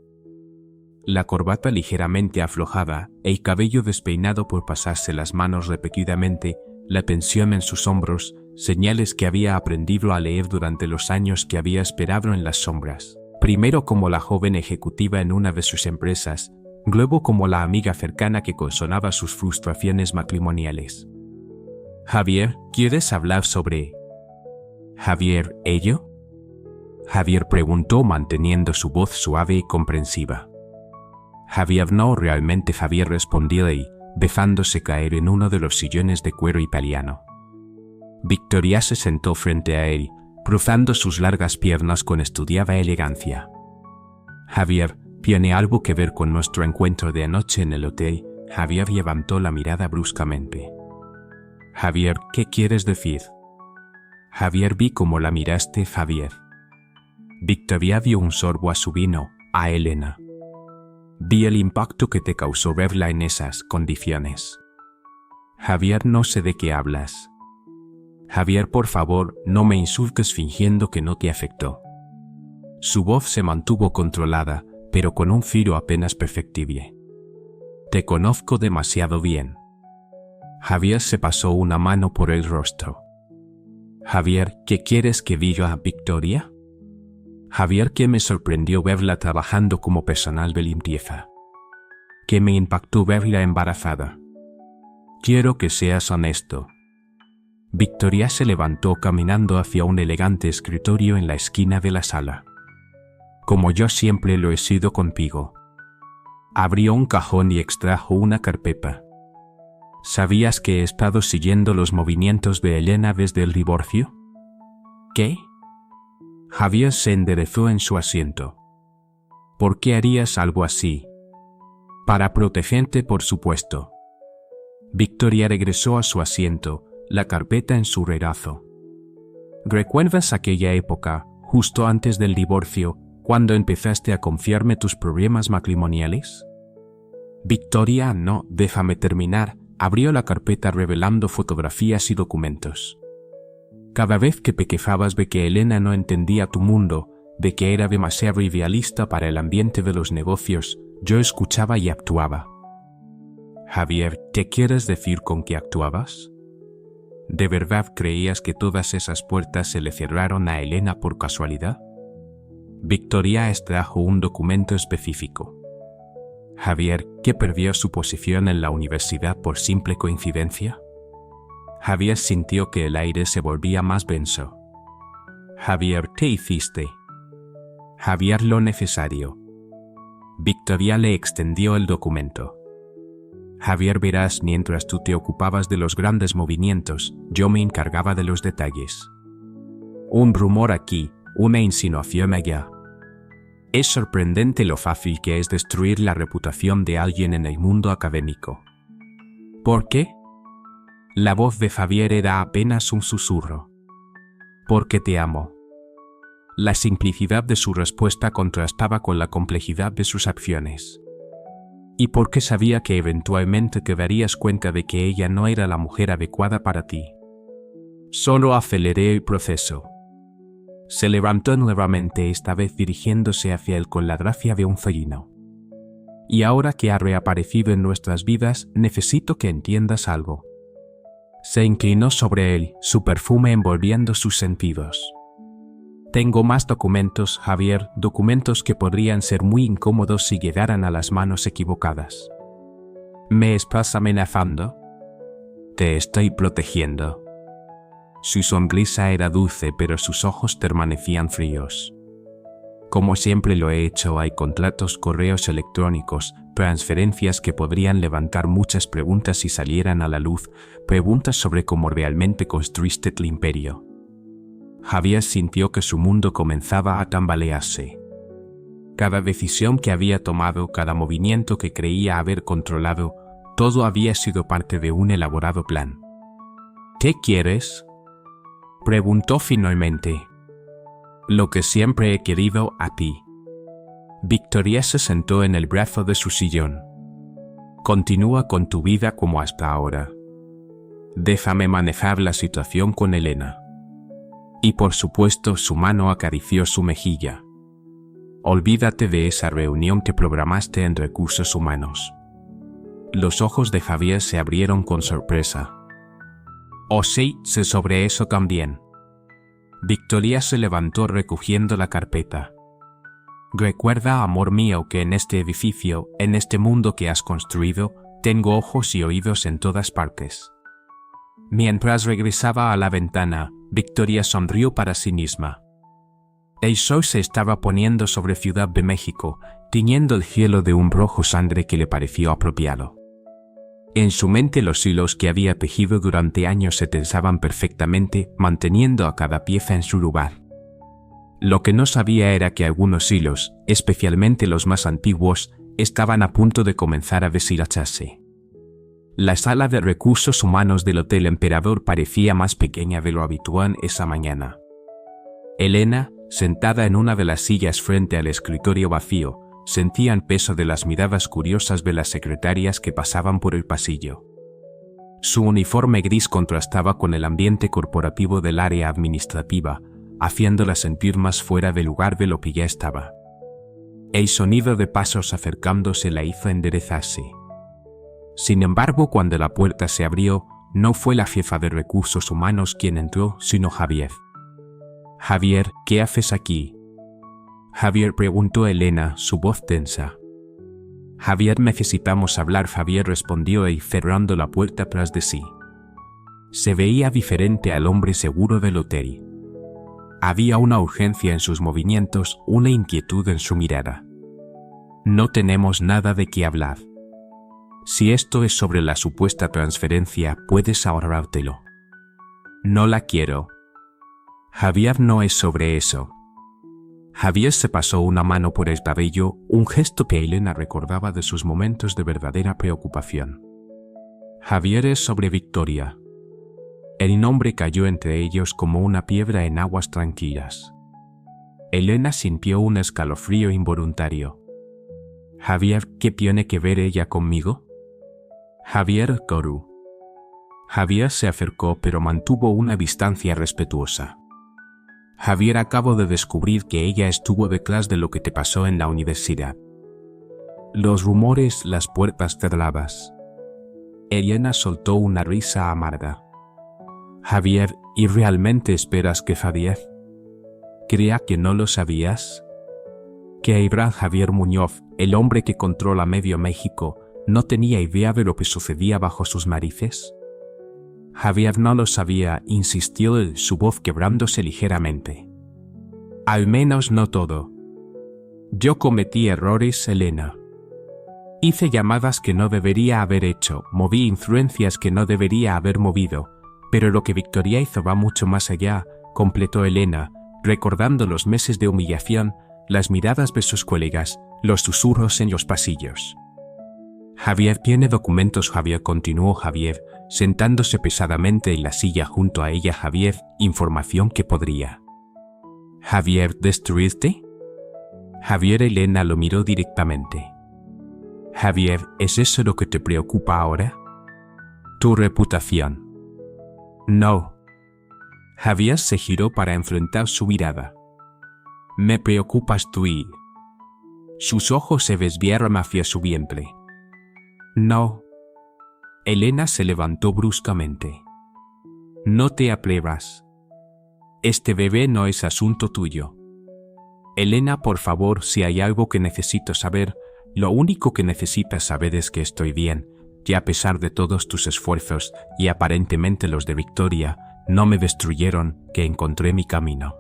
La corbata ligeramente aflojada, el cabello despeinado por pasarse las manos repetidamente, la tensión en sus hombros, señales que había aprendido a leer durante los años que había esperado en las sombras. Primero como la joven ejecutiva en una de sus empresas, Globo como la amiga cercana que consolaba sus frustraciones matrimoniales. Javier, ¿quieres hablar sobre Javier, ello? Javier preguntó manteniendo su voz suave y comprensiva. Javier no, realmente Javier respondió y, dejándose caer en uno de los sillones de cuero italiano. Victoria se sentó frente a él, cruzando sus largas piernas con estudiada elegancia. Javier, ¿tiene algo que ver con nuestro encuentro de anoche en el hotel? Javier levantó la mirada bruscamente. Javier, ¿qué quieres decir? Javier, vi cómo la miraste, Javier. Victoria dio un sorbo a su vino, a Elena. Vi el impacto que te causó verla en esas condiciones. Javier, no sé de qué hablas. Javier, por favor, no me insultes fingiendo que no te afectó. Su voz se mantuvo controlada, pero con un filo apenas perceptible. Te conozco demasiado bien. Javier se pasó una mano por el rostro. Javier, ¿qué quieres que diga a Victoria? Javier, que me sorprendió verla trabajando como personal de limpieza. Que me impactó verla embarazada. Quiero que seas honesto. Victoria se levantó caminando hacia un elegante escritorio en la esquina de la sala. Como yo siempre lo he sido contigo. Abrió un cajón y extrajo una carpeta. ¿Sabías que he estado siguiendo los movimientos de Elena desde el divorcio? ¿Qué? Javier se enderezó en su asiento. ¿Por qué harías algo así? Para protegerte, por supuesto. Victoria regresó a su asiento, la carpeta en su regazo. ¿Recuerdas aquella época, justo antes del divorcio, cuando empezaste a confiarme tus problemas matrimoniales? Victoria, no, déjame terminar. Abrió la carpeta revelando fotografías y documentos. Cada vez que te quejabas de que Elena no entendía tu mundo, de que era demasiado idealista para el ambiente de los negocios, yo escuchaba y actuaba. Javier, ¿qué quieres decir con que actuabas? ¿De verdad creías que todas esas puertas se le cerraron a Elena por casualidad? Victoria extrajo un documento específico. Javier, ¿qué perdió su posición en la universidad por simple coincidencia? Javier sintió que el aire se volvía más denso. Javier, ¿qué hiciste? Javier, lo necesario. Victoria le extendió el documento. Javier, verás, mientras tú te ocupabas de los grandes movimientos, yo me encargaba de los detalles. Un rumor aquí, una insinuación allá. Es sorprendente lo fácil que es destruir la reputación de alguien en el mundo académico. ¿Por qué? La voz de Javier era apenas un susurro. Porque te amo. La simplicidad de su respuesta contrastaba con la complejidad de sus acciones. Y porque sabía que eventualmente te darías cuenta de que ella no era la mujer adecuada para ti. Solo aceleré el proceso. Se levantó nuevamente, esta vez dirigiéndose hacia él con la gracia de un felino. Y ahora que ha reaparecido en nuestras vidas, necesito que entiendas algo. Se inclinó sobre él, su perfume envolviendo sus sentidos. Tengo más documentos, Javier, documentos que podrían ser muy incómodos si llegaran a las manos equivocadas. ¿Me estás amenazando? Te estoy protegiendo. Su sonrisa era dulce, pero sus ojos permanecían fríos. Como siempre lo he hecho, hay contratos, correos electrónicos, transferencias que podrían levantar muchas preguntas si salieran a la luz, preguntas sobre cómo realmente construiste el imperio. Javier sintió que su mundo comenzaba a tambalearse. Cada decisión que había tomado, cada movimiento que creía haber controlado, todo había sido parte de un elaborado plan. ¿Qué quieres?, preguntó finalmente. Lo que siempre he querido, a ti. Victoria se sentó en el brazo de su sillón. Continúa con tu vida como hasta ahora. Déjame manejar la situación con Elena. Y por supuesto, su mano acarició su mejilla. Olvídate de esa reunión que programaste en Recursos Humanos. Los ojos de Javier se abrieron con sorpresa. Oh sí, sé sobre eso también. Victoria se levantó recogiendo la carpeta. Recuerda, amor mío, que en este edificio, en este mundo que has construido, tengo ojos y oídos en todas partes. Mientras regresaba a la ventana, Victoria sonrió para sí misma. El sol se estaba poniendo sobre Ciudad de México, tiñendo el cielo de un rojo sangre que le pareció apropiado. En su mente los hilos que había tejido durante años se tensaban perfectamente, manteniendo a cada pieza en su lugar. Lo que no sabía era que algunos hilos, especialmente los más antiguos, estaban a punto de comenzar a deshilacharse. La sala de recursos humanos del Hotel Emperador parecía más pequeña de lo habitual esa mañana. Elena, sentada en una de las sillas frente al escritorio vacío, sentía el peso de las miradas curiosas de las secretarias que pasaban por el pasillo. Su uniforme gris contrastaba con el ambiente corporativo del área administrativa, haciéndola sentir más fuera de lugar de lo que ya estaba. El sonido de pasos acercándose la hizo enderezarse. Sin embargo, cuando la puerta se abrió, no fue la jefa de recursos humanos quien entró, sino Javier. «Javier, ¿qué haces aquí?» Javier, preguntó Elena, su voz tensa. «Javier, necesitamos hablar», Javier respondió y cerrando la puerta tras de sí. Se veía diferente al hombre seguro del hotel. Había una urgencia en sus movimientos, una inquietud en su mirada. «No tenemos nada de qué hablar. Si esto es sobre la supuesta transferencia, puedes ahorrártelo». «No la quiero». «Javier, no es sobre eso». Javier se pasó una mano por el cabello, un gesto que Elena recordaba de sus momentos de verdadera preocupación. «Javier, es sobre Victoria». El nombre cayó entre ellos como una piedra en aguas tranquilas. Elena sintió un escalofrío involuntario. «Javier, ¿qué tiene que ver ella conmigo?» «Javier, Coru». Javier se acercó pero mantuvo una distancia respetuosa. «Javier, acabo de descubrir que ella estuvo detrás de lo que te pasó en la universidad». Los rumores, las puertas cerradas. Elena soltó una risa amarga. «Javier, ¿y realmente esperas que Javier crea que no lo sabías? ¿Que Abraham Javier Muñoz, el hombre que controla medio México, no tenía idea de lo que sucedía bajo sus narices?» «Javier no lo sabía», insistió él, su voz quebrándose ligeramente. «Al menos no todo. Yo cometí errores, Elena. Hice llamadas que no debería haber hecho, moví influencias que no debería haber movido, pero lo que Victoria hizo va mucho más allá», completó Elena, recordando los meses de humillación, las miradas de sus colegas, los susurros en los pasillos. «Javier tiene documentos», Javier continuó Javier, sentándose pesadamente en la silla junto a ella. «Javier, información que podría». «Javier, ¿destruirte?» Javier, Elena lo miró directamente. «Javier, ¿es eso lo que te preocupa ahora?» «Tu reputación». «No». Javier se giró para enfrentar su mirada. «Me preocupas tú y...» Sus ojos se desviaron hacia su vientre. «No». Elena se levantó bruscamente. «No te atrevas. Este bebé no es asunto tuyo. Elena, por favor, si hay algo que necesito saber, lo único que necesitas saber es que estoy bien, que a pesar de todos tus esfuerzos y aparentemente los de Victoria, no me destruyeron, que encontré mi camino».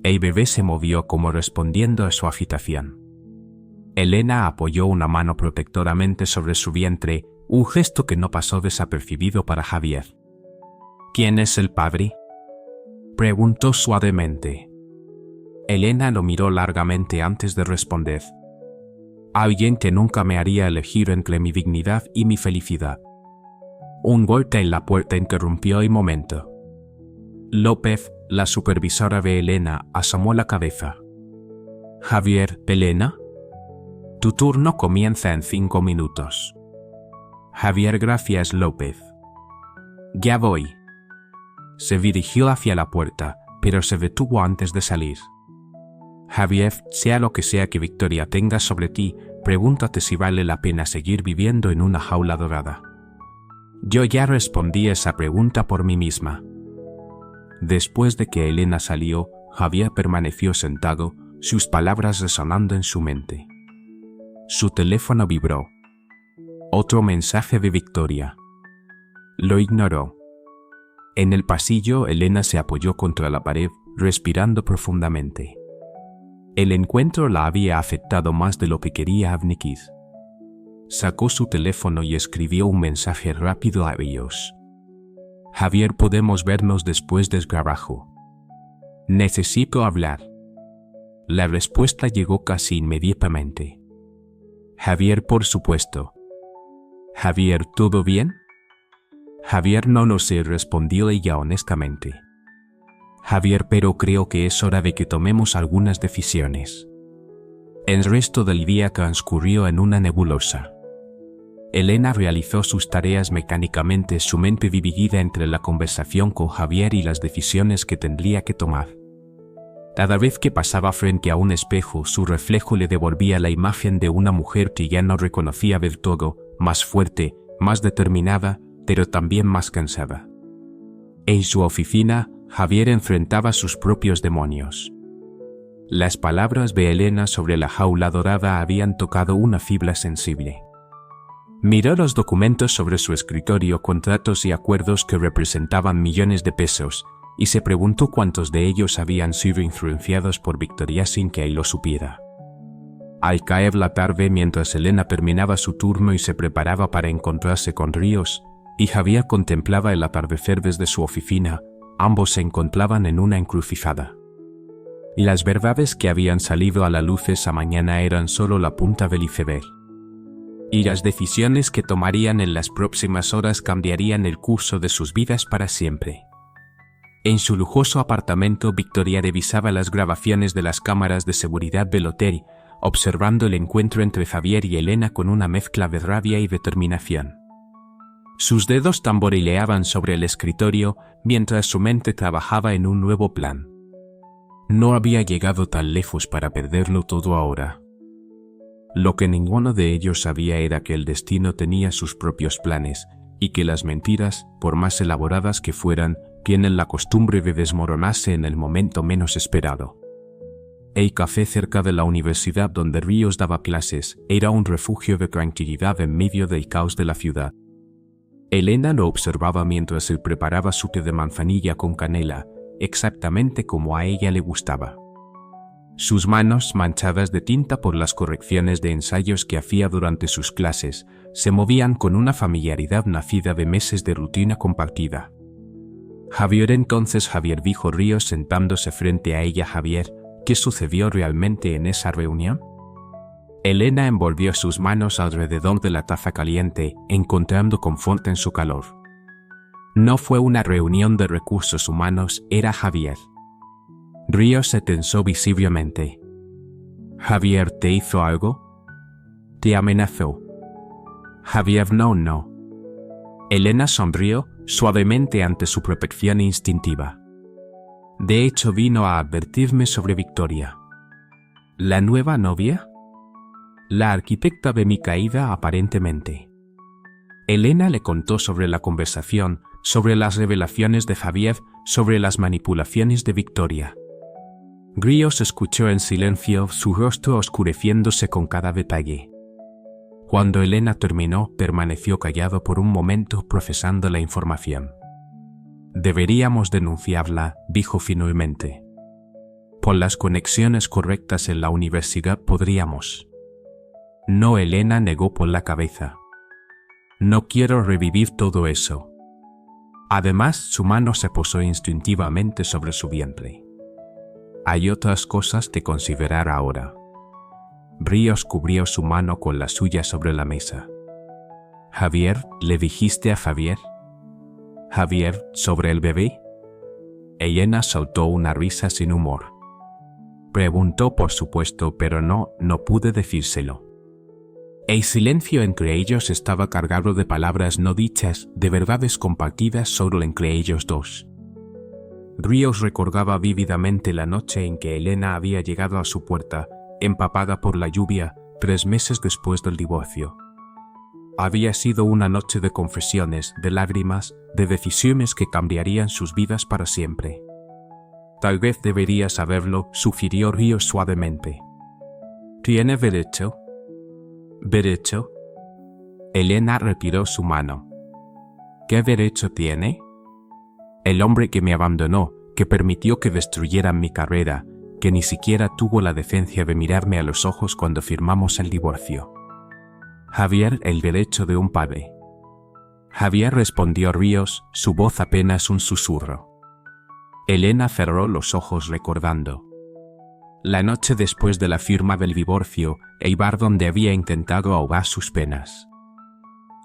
El bebé se movió como respondiendo a su agitación. Elena apoyó una mano protectoramente sobre su vientre, un gesto que no pasó desapercibido para Javier. «¿Quién es el padre?», preguntó suavemente. Elena lo miró largamente antes de responder. «Alguien que nunca me haría elegir entre mi dignidad y mi felicidad». Un golpe en la puerta interrumpió el momento. López, la supervisora de Elena, asomó la cabeza. «Javier, ¿Elena? Tu turno comienza en 5 minutos». «Javier, gracias, López». «Ya voy». Se dirigió hacia la puerta, pero se detuvo antes de salir. «Javier, sea lo que sea que Victoria tenga sobre ti, pregúntate si vale la pena seguir viviendo en una jaula dorada». «Yo ya respondí esa pregunta por mí misma». Después de que Elena salió, Javier permaneció sentado, sus palabras resonando en su mente. Su teléfono vibró. Otro mensaje de Victoria. Lo ignoró. En el pasillo, Elena se apoyó contra la pared, respirando profundamente. El encuentro la había afectado más de lo que quería Avnikid. Sacó su teléfono y escribió un mensaje rápido a ellos. Javier, podemos vernos después del trabajo. Necesito hablar. La respuesta llegó casi inmediatamente. Javier, por supuesto. Javier, ¿todo bien? Javier, no lo sé, respondió ella honestamente. Javier, pero creo que es hora de que tomemos algunas decisiones. El resto del día transcurrió en una nebulosa. Elena realizó sus tareas mecánicamente, su mente dividida entre la conversación con Javier y las decisiones que tendría que tomar. Cada vez que pasaba frente a un espejo, su reflejo le devolvía la imagen de una mujer que ya no reconocía del todo, más fuerte, más determinada, pero también más cansada. En su oficina, Javier enfrentaba sus propios demonios. Las palabras de Elena sobre la jaula dorada habían tocado una fibra sensible. Miró los documentos sobre su escritorio, contratos y acuerdos que representaban millones de pesos, y se preguntó cuántos de ellos habían sido influenciados por Victoria sin que él lo supiera. Al caer la tarde, mientras Elena terminaba su turno y se preparaba para encontrarse con Ríos, y Javier contemplaba el atardecer desde su oficina, ambos se encontraban en una encrucijada. Y las verdades que habían salido a la luz esa mañana eran solo la punta del iceberg. Y las decisiones que tomarían en las próximas horas cambiarían el curso de sus vidas para siempre. En su lujoso apartamento, Victoria revisaba las grabaciones de las cámaras de seguridad del hotel, observando el encuentro entre Javier y Elena con una mezcla de rabia y determinación. Sus dedos tamborileaban sobre el escritorio mientras su mente trabajaba en un nuevo plan. No había llegado tan lejos para perderlo todo ahora. Lo que ninguno de ellos sabía era que el destino tenía sus propios planes y que las mentiras, por más elaboradas que fueran, tienen la costumbre de desmoronarse en el momento menos esperado. El café cerca de la universidad donde Ríos daba clases era un refugio de tranquilidad en medio del caos de la ciudad. Elena lo observaba mientras él preparaba su té de manzanilla con canela, exactamente como a ella le gustaba. Sus manos, manchadas de tinta por las correcciones de ensayos que hacía durante sus clases, se movían con una familiaridad nacida de meses de rutina compartida. Javier, entonces Javier, dijo Ríos sentándose frente a ella. Javier, ¿qué sucedió realmente en esa reunión? Elena envolvió sus manos alrededor de la taza caliente, encontrando confort en su calor. No fue una reunión de recursos humanos, era Javier. Ríos se tensó visiblemente. ¿Javier te hizo algo? ¿Te amenazó? Javier, no. Elena sonrió suavemente ante su protección instintiva. De hecho, vino a advertirme sobre Victoria. ¿La nueva novia? La arquitecta de mi caída, aparentemente. Elena le contó sobre la conversación, sobre las revelaciones de Javier, sobre las manipulaciones de Victoria. Ríos escuchó en silencio, su rostro oscureciéndose con cada detalle. Cuando Elena terminó, permaneció callado por un momento procesando la información. Deberíamos denunciarla, dijo finalmente. Por las conexiones correctas en la universidad podríamos. No, Elena negó por la cabeza. No quiero revivir todo eso. Además, su mano se posó instintivamente sobre su vientre. Hay otras cosas que considerar ahora. Ríos cubrió su mano con la suya sobre la mesa. Javier, ¿le dijiste a Javier? Javier, ¿sobre el bebé? Elena soltó una risa sin humor. Preguntó, por supuesto, pero no pude decírselo. El silencio entre ellos estaba cargado de palabras no dichas, de verdades compartidas solo entre ellos dos. Ríos recordaba vívidamente la noche en que Elena había llegado a su puerta, empapada por la lluvia, 3 meses después del divorcio. Había sido una noche de confesiones, de lágrimas, de decisiones que cambiarían sus vidas para siempre. Tal vez debería saberlo, sugirió Ríos suavemente. ¿Tiene derecho? ¿Derecho? Elena retiró su mano. ¿Qué derecho tiene? El hombre que me abandonó, que permitió que destruyeran mi carrera, que ni siquiera tuvo la decencia de mirarme a los ojos cuando firmamos el divorcio. Javier, el derecho de un padre. Javier, respondió Ríos, su voz apenas un susurro. Elena cerró los ojos recordando. La noche después de la firma del divorcio, el bar donde había intentado ahogar sus penas.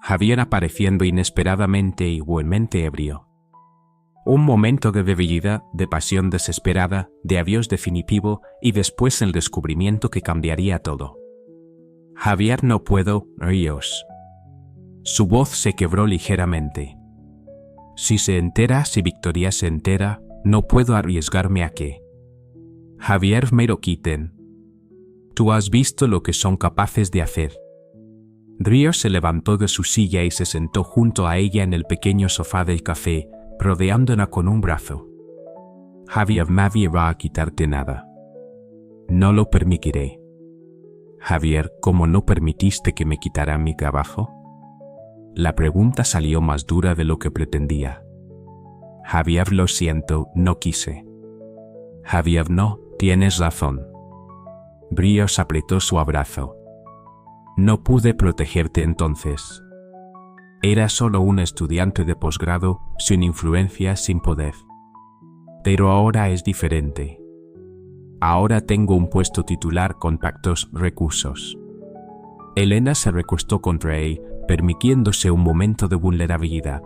Javier apareciendo inesperadamente y igualmente ebrio. Un momento de debilidad, de pasión desesperada, de adiós definitivo y después el descubrimiento que cambiaría todo. Javier, no puedo, Ríos. Su voz se quebró ligeramente. Si se entera, si Victoria se entera, no puedo arriesgarme a que. Javier, me lo quiten. Tú has visto lo que son capaces de hacer. Ríos se levantó de su silla y se sentó junto a ella en el pequeño sofá del café, rodeándola con un brazo. Javier, nadie va a quitarte nada. No lo permitiré. Javier, ¿cómo no permitiste que me quitaran mi trabajo? La pregunta salió más dura de lo que pretendía. Javier, lo siento, no quise. Javier, no, tienes razón. Ríos apretó su abrazo. No pude protegerte entonces. Era solo un estudiante de posgrado, sin influencia, sin poder. Pero ahora es diferente. Ahora tengo un puesto titular con pactos, recursos. Elena se recostó contra él, permitiéndose un momento de vulnerabilidad.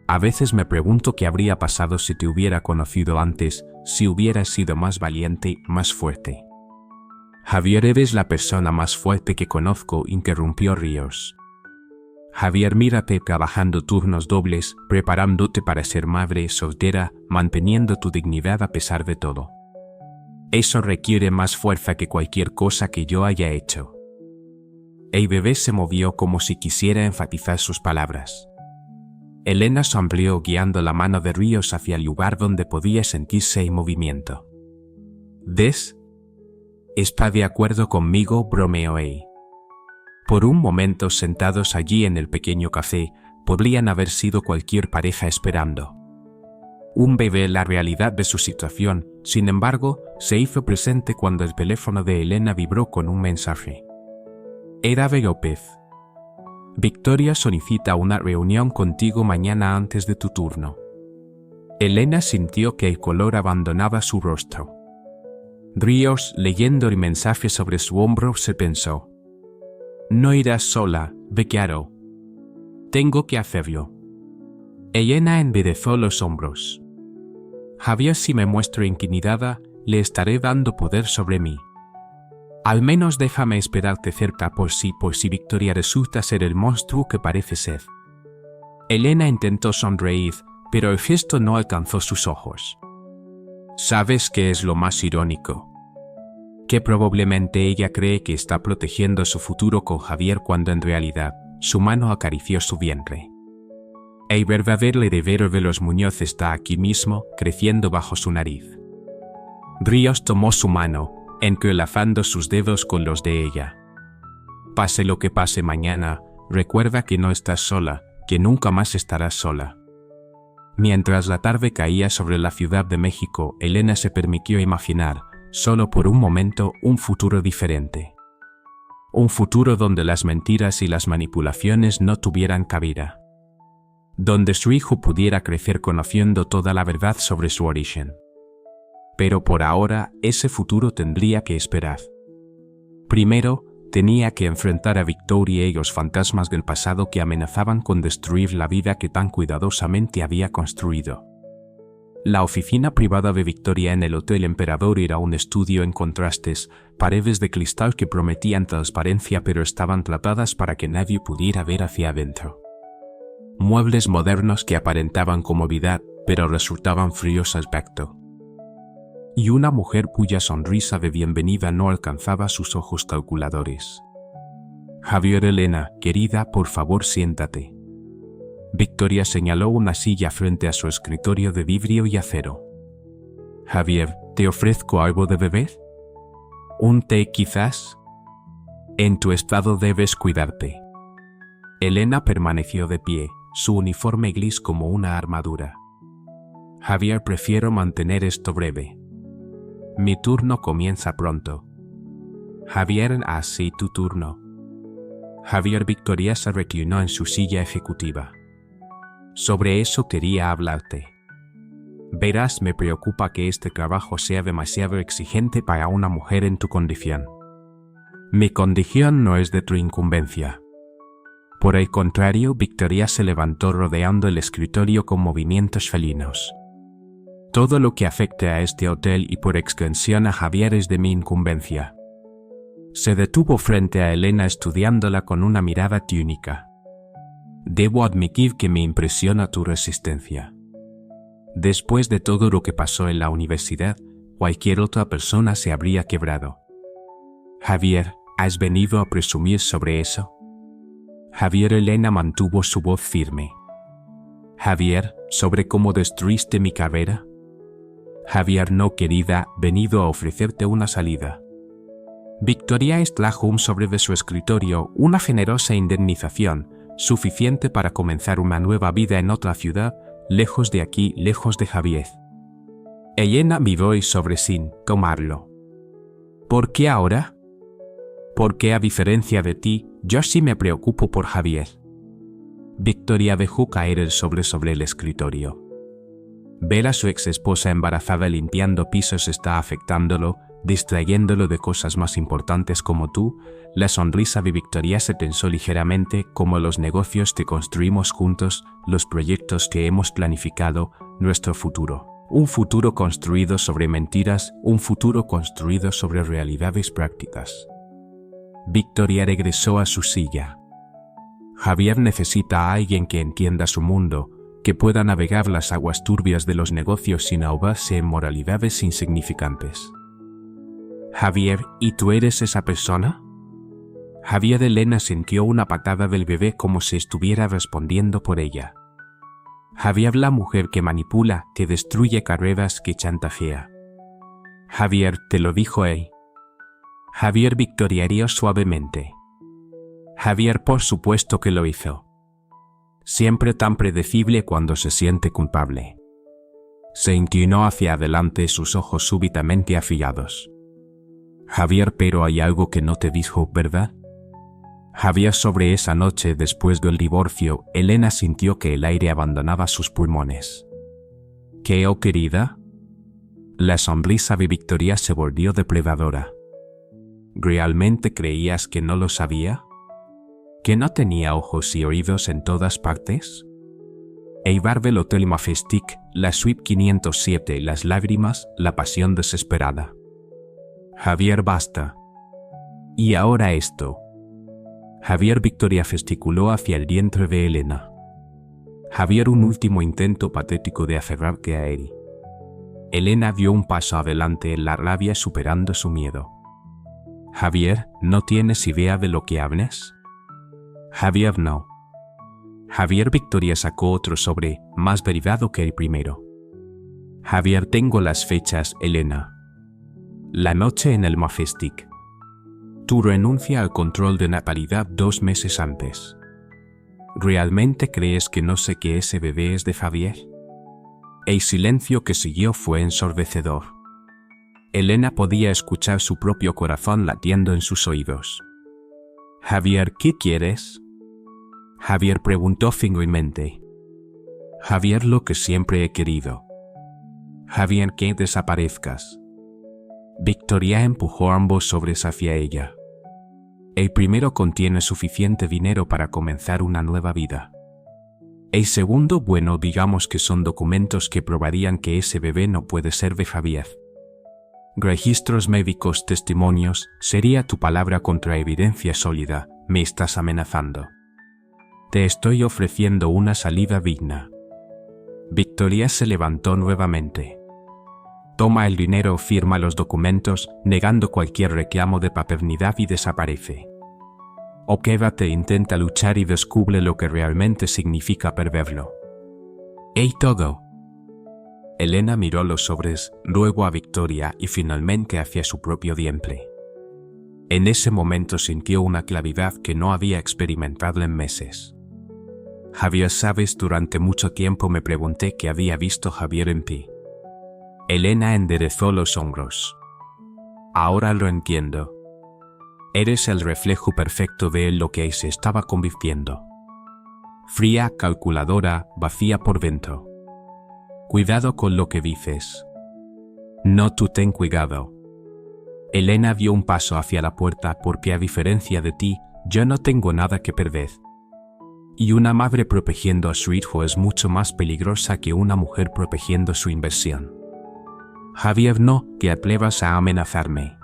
A veces me pregunto qué habría pasado si te hubiera conocido antes, si hubieras sido más valiente, más fuerte. Javier, eres la persona más fuerte que conozco, interrumpió Ríos. Javier, mírate trabajando turnos dobles, preparándote para ser madre soltera, manteniendo tu dignidad a pesar de todo. Eso requiere más fuerza que cualquier cosa que yo haya hecho. El bebé se movió como si quisiera enfatizar sus palabras. Elena sonrió guiando la mano de Ríos hacia el lugar donde podía sentirse en movimiento. ¿Ves? ¿Está de acuerdo conmigo?, bromeó él. Por un momento, sentados allí en el pequeño café, podrían haber sido cualquier pareja esperando. Un bebé, la realidad de su situación, sin embargo, se hizo presente cuando el teléfono de Elena vibró con un mensaje. Era de López. Victoria solicita una reunión contigo mañana antes de tu turno. Elena sintió que el color abandonaba su rostro. Ríos, leyendo el mensaje sobre su hombro, se pensó. No irás sola, ve claro. Tengo que hacerlo. Elena enderezó los hombros. Javier, si me muestro intimidada, le estaré dando poder sobre mí. Al menos déjame esperarte cerca por si Victoria resulta ser el monstruo que parece ser. Elena intentó sonreír, pero el gesto no alcanzó sus ojos. ¿Sabes qué es lo más irónico? Que probablemente ella cree que está protegiendo su futuro con Javier cuando en realidad su mano acarició su vientre. El verdadero heredero de los Muñoz está aquí mismo, creciendo bajo su nariz. Ríos tomó su mano, entrelazando sus dedos con los de ella. Pase lo que pase mañana, recuerda que no estás sola, que nunca más estarás sola. Mientras la tarde caía sobre la Ciudad de México, Elena se permitió imaginar, solo por un momento, un futuro diferente. Un futuro donde las mentiras y las manipulaciones no tuvieran cabida. Donde su hijo pudiera crecer conociendo toda la verdad sobre su origen. Pero por ahora, ese futuro tendría que esperar. Primero, tenía que enfrentar a Victoria y los fantasmas del pasado que amenazaban con destruir la vida que tan cuidadosamente había construido. La oficina privada de Victoria en el Hotel Emperador era un estudio en contrastes, paredes de cristal que prometían transparencia pero estaban tratadas para que nadie pudiera ver hacia adentro. Muebles modernos que aparentaban comodidad, pero resultaban fríos al tacto. Y una mujer cuya sonrisa de bienvenida no alcanzaba sus ojos calculadores. Javier, Elena, querida, por favor siéntate. Victoria señaló una silla frente a su escritorio de vidrio y acero. Javier, ¿te ofrezco algo de beber? ¿Un té quizás? En tu estado debes cuidarte. Elena permaneció de pie, su uniforme gris como una armadura. Javier, prefiero mantener esto breve. Mi turno comienza pronto. Javier, así tu turno. Javier. Victoria se reclinó en su silla ejecutiva. Sobre eso quería hablarte. Verás, me preocupa que este trabajo sea demasiado exigente para una mujer en tu condición. Mi condición no es de tu incumbencia. Por el contrario, Victoria se levantó rodeando el escritorio con movimientos felinos. Todo lo que afecte a este hotel y por extensión a Javier es de mi incumbencia. Se detuvo frente a Elena estudiándola con una mirada túnica. Debo admitir que me impresiona tu resistencia. Después de todo lo que pasó en la universidad, cualquier otra persona se habría quebrado. Javier, ¿has venido a presumir sobre eso? Javier. Elena mantuvo su voz firme. Javier, ¿sobre cómo destruiste mi carrera? Javier. No, querida, venido a ofrecerte una salida. Victoria extrajo un sobre de su escritorio, una generosa indemnización, suficiente para comenzar una nueva vida en otra ciudad, lejos de aquí, lejos de Javier. Elena miró el sobre sin tomarlo. ¿Por qué ahora? Porque a diferencia de ti, yo sí me preocupo por Javier. Victoria dejó caer el sobre el escritorio. Ver a su ex esposa embarazada limpiando pisos está afectándolo, distrayéndolo de cosas más importantes como tú. La sonrisa de Victoria se tensó ligeramente, como los negocios que construimos juntos, los proyectos que hemos planificado, nuestro futuro. Un futuro construido sobre mentiras, un futuro construido sobre realidades prácticas. Victoria regresó a su silla. Javier necesita a alguien que entienda su mundo, que pueda navegar las aguas turbias de los negocios sin ahogarse en moralidades insignificantes. Javier, ¿y tú eres esa persona? Javier. Elena sintió una patada del bebé como si estuviera respondiendo por ella. Javier. La mujer que manipula, que destruye carreras, que chantajea. Javier, ¿te lo dijo él? Javier. Victoria rió suavemente. Javier, por supuesto que lo hizo. Siempre tan predecible cuando se siente culpable. Se inclinó hacia adelante, sus ojos súbitamente afilados. Javier, pero hay algo que no te dijo, ¿verdad? Javier. Sobre esa noche después del divorcio, Elena sintió que el aire abandonaba sus pulmones. ¿Qué, oh querida? La sonrisa de Victoria se volvió depredadora. ¿Realmente creías que no lo sabía? ¿Que no tenía ojos y oídos en todas partes? El bar del Hotel Majestic, la suite 507, las lágrimas, la pasión desesperada. Javier, basta. Y ahora esto. Javier. Victoria gesticuló hacia el vientre de Elena. Javier. Un último intento patético de aferrarte a él. Elena dio un paso adelante en la rabia, superando su miedo. Javier, ¿no tienes idea de lo que hablas? Javier. No. Javier. Victoria sacó otro sobre, más derivado que el primero. Javier. Tengo las fechas, Elena. La noche en el Majestic. Tu renuncia al control de natalidad 2 meses antes. ¿Realmente crees que no sé que ese bebé es de Javier? El silencio que siguió fue ensordecedor. Elena podía escuchar su propio corazón latiendo en sus oídos. Javier, ¿qué quieres? Javier preguntó fingidamente. Javier, lo que siempre he querido. Javier, que desaparezcas. Victoria empujó ambos sobres hacia ella. El primero contiene suficiente dinero para comenzar una nueva vida. El segundo, bueno, digamos que son documentos que probarían que ese bebé no puede ser de Javier. Registros médicos, testimonios, sería tu palabra contra evidencia sólida. Me estás amenazando. Te estoy ofreciendo una salida digna. Victoria se levantó nuevamente. Toma el dinero, firma los documentos, negando cualquier reclamo de paternidad y desaparece. O quédate, intenta luchar y descubre lo que realmente significa perderlo. ¡Ey todo! Elena miró los sobres, luego a Victoria y finalmente hacia su propio diente. En ese momento sintió una claridad que no había experimentado en meses. Javier, sabes, durante mucho tiempo me pregunté qué había visto Javier en ti. Elena enderezó los hombros. Ahora lo entiendo. Eres el reflejo perfecto de lo que se estaba convirtiendo. Fría, calculadora, vacía por dentro. Cuidado con lo que dices. No, tú ten cuidado. Elena dio un paso hacia la puerta porque, a diferencia de ti, yo no tengo nada que perder. Y una madre protegiendo a su hijo es mucho más peligrosa que una mujer protegiendo su inversión. Javier, no, que atrevas a amenazarme.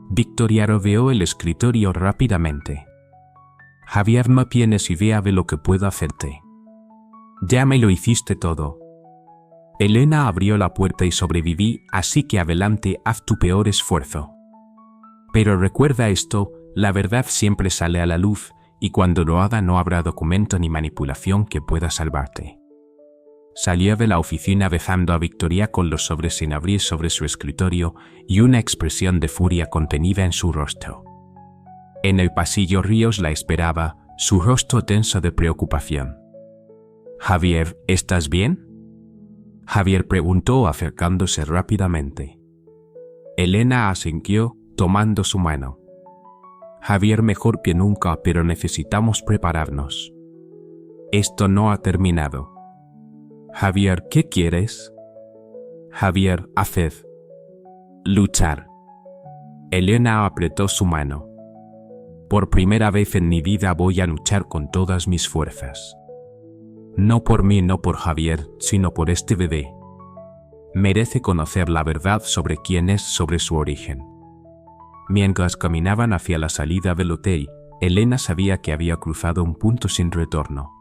Victoria rodeó el escritorio rápidamente. Javier, no tienes idea de lo que puedo hacerte. Ya me lo hiciste todo. Elena abrió la puerta y sobreviví, así que adelante, haz tu peor esfuerzo. Pero recuerda esto, la verdad siempre sale a la luz, y cuando lo haga no habrá documento ni manipulación que pueda salvarte. Salió de la oficina besando a Victoria con los sobres sin abrir sobre su escritorio y una expresión de furia contenida en su rostro. En el pasillo Ríos la esperaba, su rostro tenso de preocupación. Javier, ¿estás bien? Javier preguntó acercándose rápidamente. Elena asintió, tomando su mano. Javier, mejor que nunca, pero necesitamos prepararnos. Esto no ha terminado. Javier, ¿qué quieres? Javier, haced. Luchar. Elena apretó su mano. Por primera vez en mi vida voy a luchar con todas mis fuerzas. No por mí, no por Javier, sino por este bebé. Merece conocer la verdad sobre quién es, sobre su origen. Mientras caminaban hacia la salida del hotel, Elena sabía que había cruzado un punto sin retorno.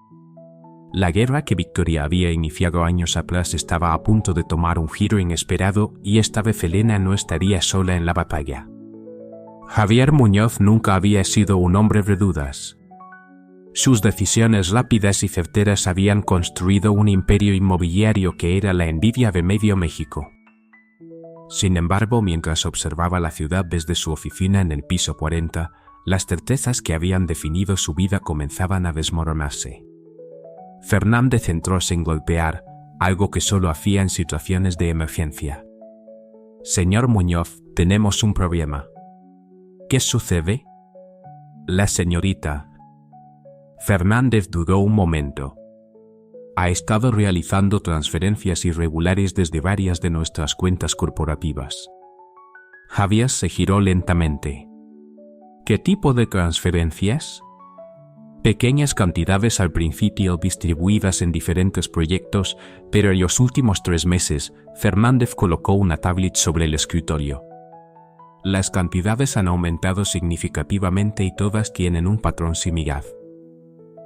La guerra que Victoria había iniciado años atrás estaba a punto de tomar un giro inesperado y esta vez Elena no estaría sola en la batalla. Javier Muñoz nunca había sido un hombre de dudas. Sus decisiones rápidas y certeras habían construido un imperio inmobiliario que era la envidia de medio México. Sin embargo, mientras observaba la ciudad desde su oficina en el piso 40, las certezas que habían definido su vida comenzaban a desmoronarse. Fernández entró sin golpear, algo que solo hacía en situaciones de emergencia. Señor Muñoz, tenemos un problema. ¿Qué sucede? La señorita. Fernández dudó un momento. Ha estado realizando transferencias irregulares desde varias de nuestras cuentas corporativas. Javier se giró lentamente. ¿Qué tipo de transferencias? Pequeñas cantidades al principio distribuidas en diferentes proyectos, pero en los últimos 3 meses, Fernández colocó una tablet sobre el escritorio. Las cantidades han aumentado significativamente y todas tienen un patrón similar.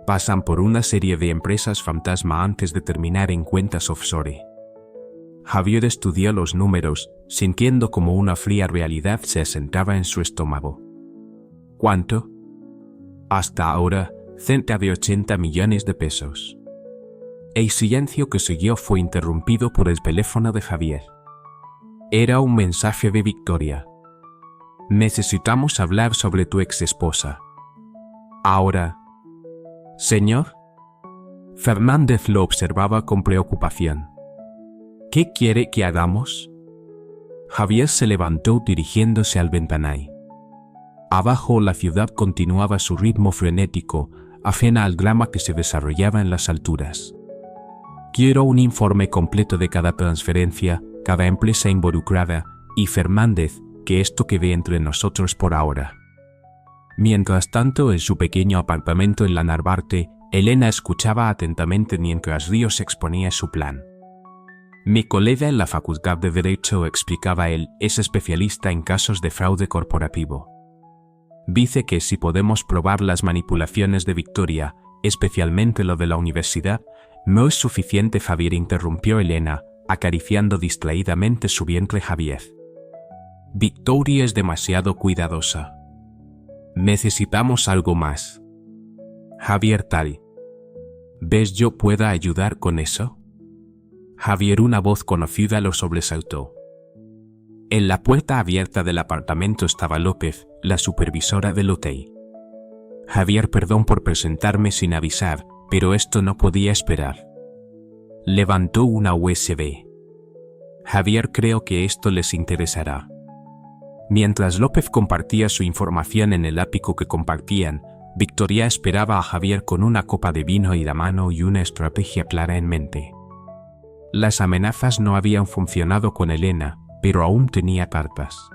Pasan por una serie de empresas fantasma antes de terminar en cuentas offshore. Javier estudió los números, sintiendo como una fría realidad se asentaba en su estómago. ¿Cuánto? Hasta ahora, cerca de 80 millones de pesos. El silencio que siguió fue interrumpido por el teléfono de Javier. Era un mensaje de Victoria. Necesitamos hablar sobre tu exesposa. Ahora. Señor. Fernández lo observaba con preocupación. ¿Qué quiere que hagamos? Javier se levantó dirigiéndose al ventanal. Abajo la ciudad continuaba su ritmo frenético, ajena al drama que se desarrollaba en las alturas. Quiero un informe completo de cada transferencia, cada empresa involucrada, y Fernández, que esto quede entre nosotros por ahora. Mientras tanto, en su pequeño apartamento en la Narvarte, Elena escuchaba atentamente mientras Ríos exponía su plan. Mi colega en la Facultad de Derecho, explicaba él, es especialista en casos de fraude corporativo. Dice que si podemos probar las manipulaciones de Victoria, especialmente lo de la universidad, no es suficiente. Javier, interrumpió Elena, acariciando distraídamente su vientre. Javier. Victoria es demasiado cuidadosa. Necesitamos algo más. Javier, tal vez yo pueda ayudar con eso. Javier, una voz conocida lo sobresaltó. En la puerta abierta del apartamento estaba López, la supervisora del hotel. Javier, perdón por presentarme sin avisar, pero esto no podía esperar. Levantó una USB. Javier, creo que esto les interesará. Mientras López compartía su información en el ápico que compartían, Victoria esperaba a Javier con una copa de vino y la mano y una estrategia clara en mente. Las amenazas no habían funcionado con Elena, pero aún tenía cartas.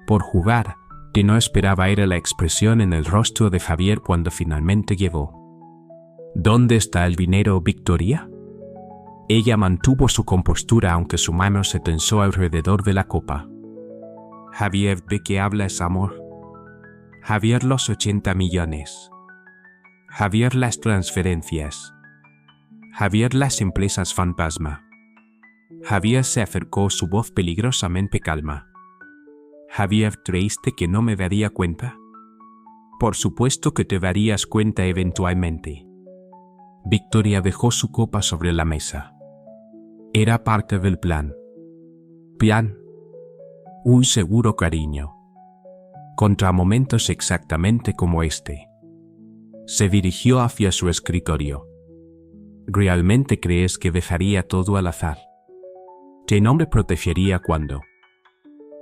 Por jugar, que no esperaba era la expresión en el rostro de Javier cuando finalmente llegó. ¿Dónde está el dinero, Victoria? Ella mantuvo su compostura aunque su mano se tensó alrededor de la copa. Javier, ¿de qué hablas, amor? Javier, los 80 millones. Javier, las transferencias. Javier, las empresas fantasma. Javier se acercó, su voz peligrosamente calma. Javier, ¿creíste que no me daría cuenta? Por supuesto que te darías cuenta eventualmente. Victoria dejó su copa sobre la mesa. Era parte del plan. Plan. Un seguro cariño. Contra momentos exactamente como este. Se dirigió hacia su escritorio. ¿Realmente crees que dejaría todo al azar? ¿Qué no me protegería cuando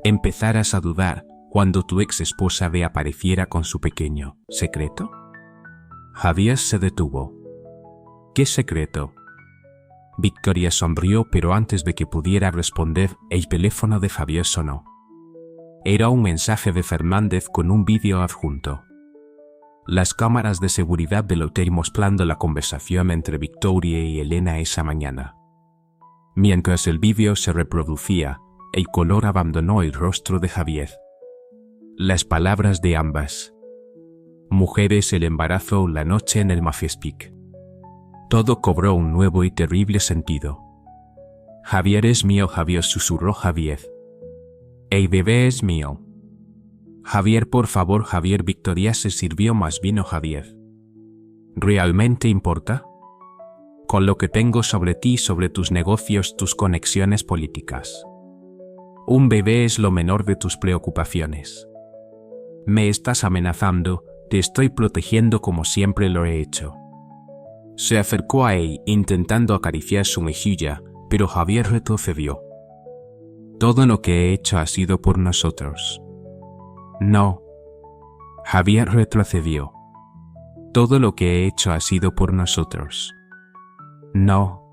empezaras a dudar, cuando tu ex esposa reapareciera con su pequeño secreto? Javier se detuvo. ¿Qué secreto? Victoria sonrió, pero antes de que pudiera responder, el teléfono de Javier sonó. Era un mensaje de Fernández con un vídeo adjunto. Las cámaras de seguridad del hotel mostrando la conversación entre Victoria y Elena esa mañana. Mientras el vídeo se reproducía, el color abandonó el rostro de Javier. Las palabras de ambas. Mujeres, el embarazo, la noche en el Majestic. Todo cobró un nuevo y terrible sentido. Javier es mío, Javier, susurró Javier. El bebé es mío. Javier, por favor, Javier. Victoria se sirvió más vino. Javier. ¿Realmente importa? Con lo que tengo sobre ti, sobre tus negocios, tus conexiones políticas. Un bebé es lo menor de tus preocupaciones. Me estás amenazando, te estoy protegiendo como siempre lo he hecho. Se acercó a él, intentando acariciar su mejilla, pero Javier retrocedió. Todo lo que he hecho ha sido por nosotros. No. Javier retrocedió. Todo lo que he hecho ha sido por nosotros. No.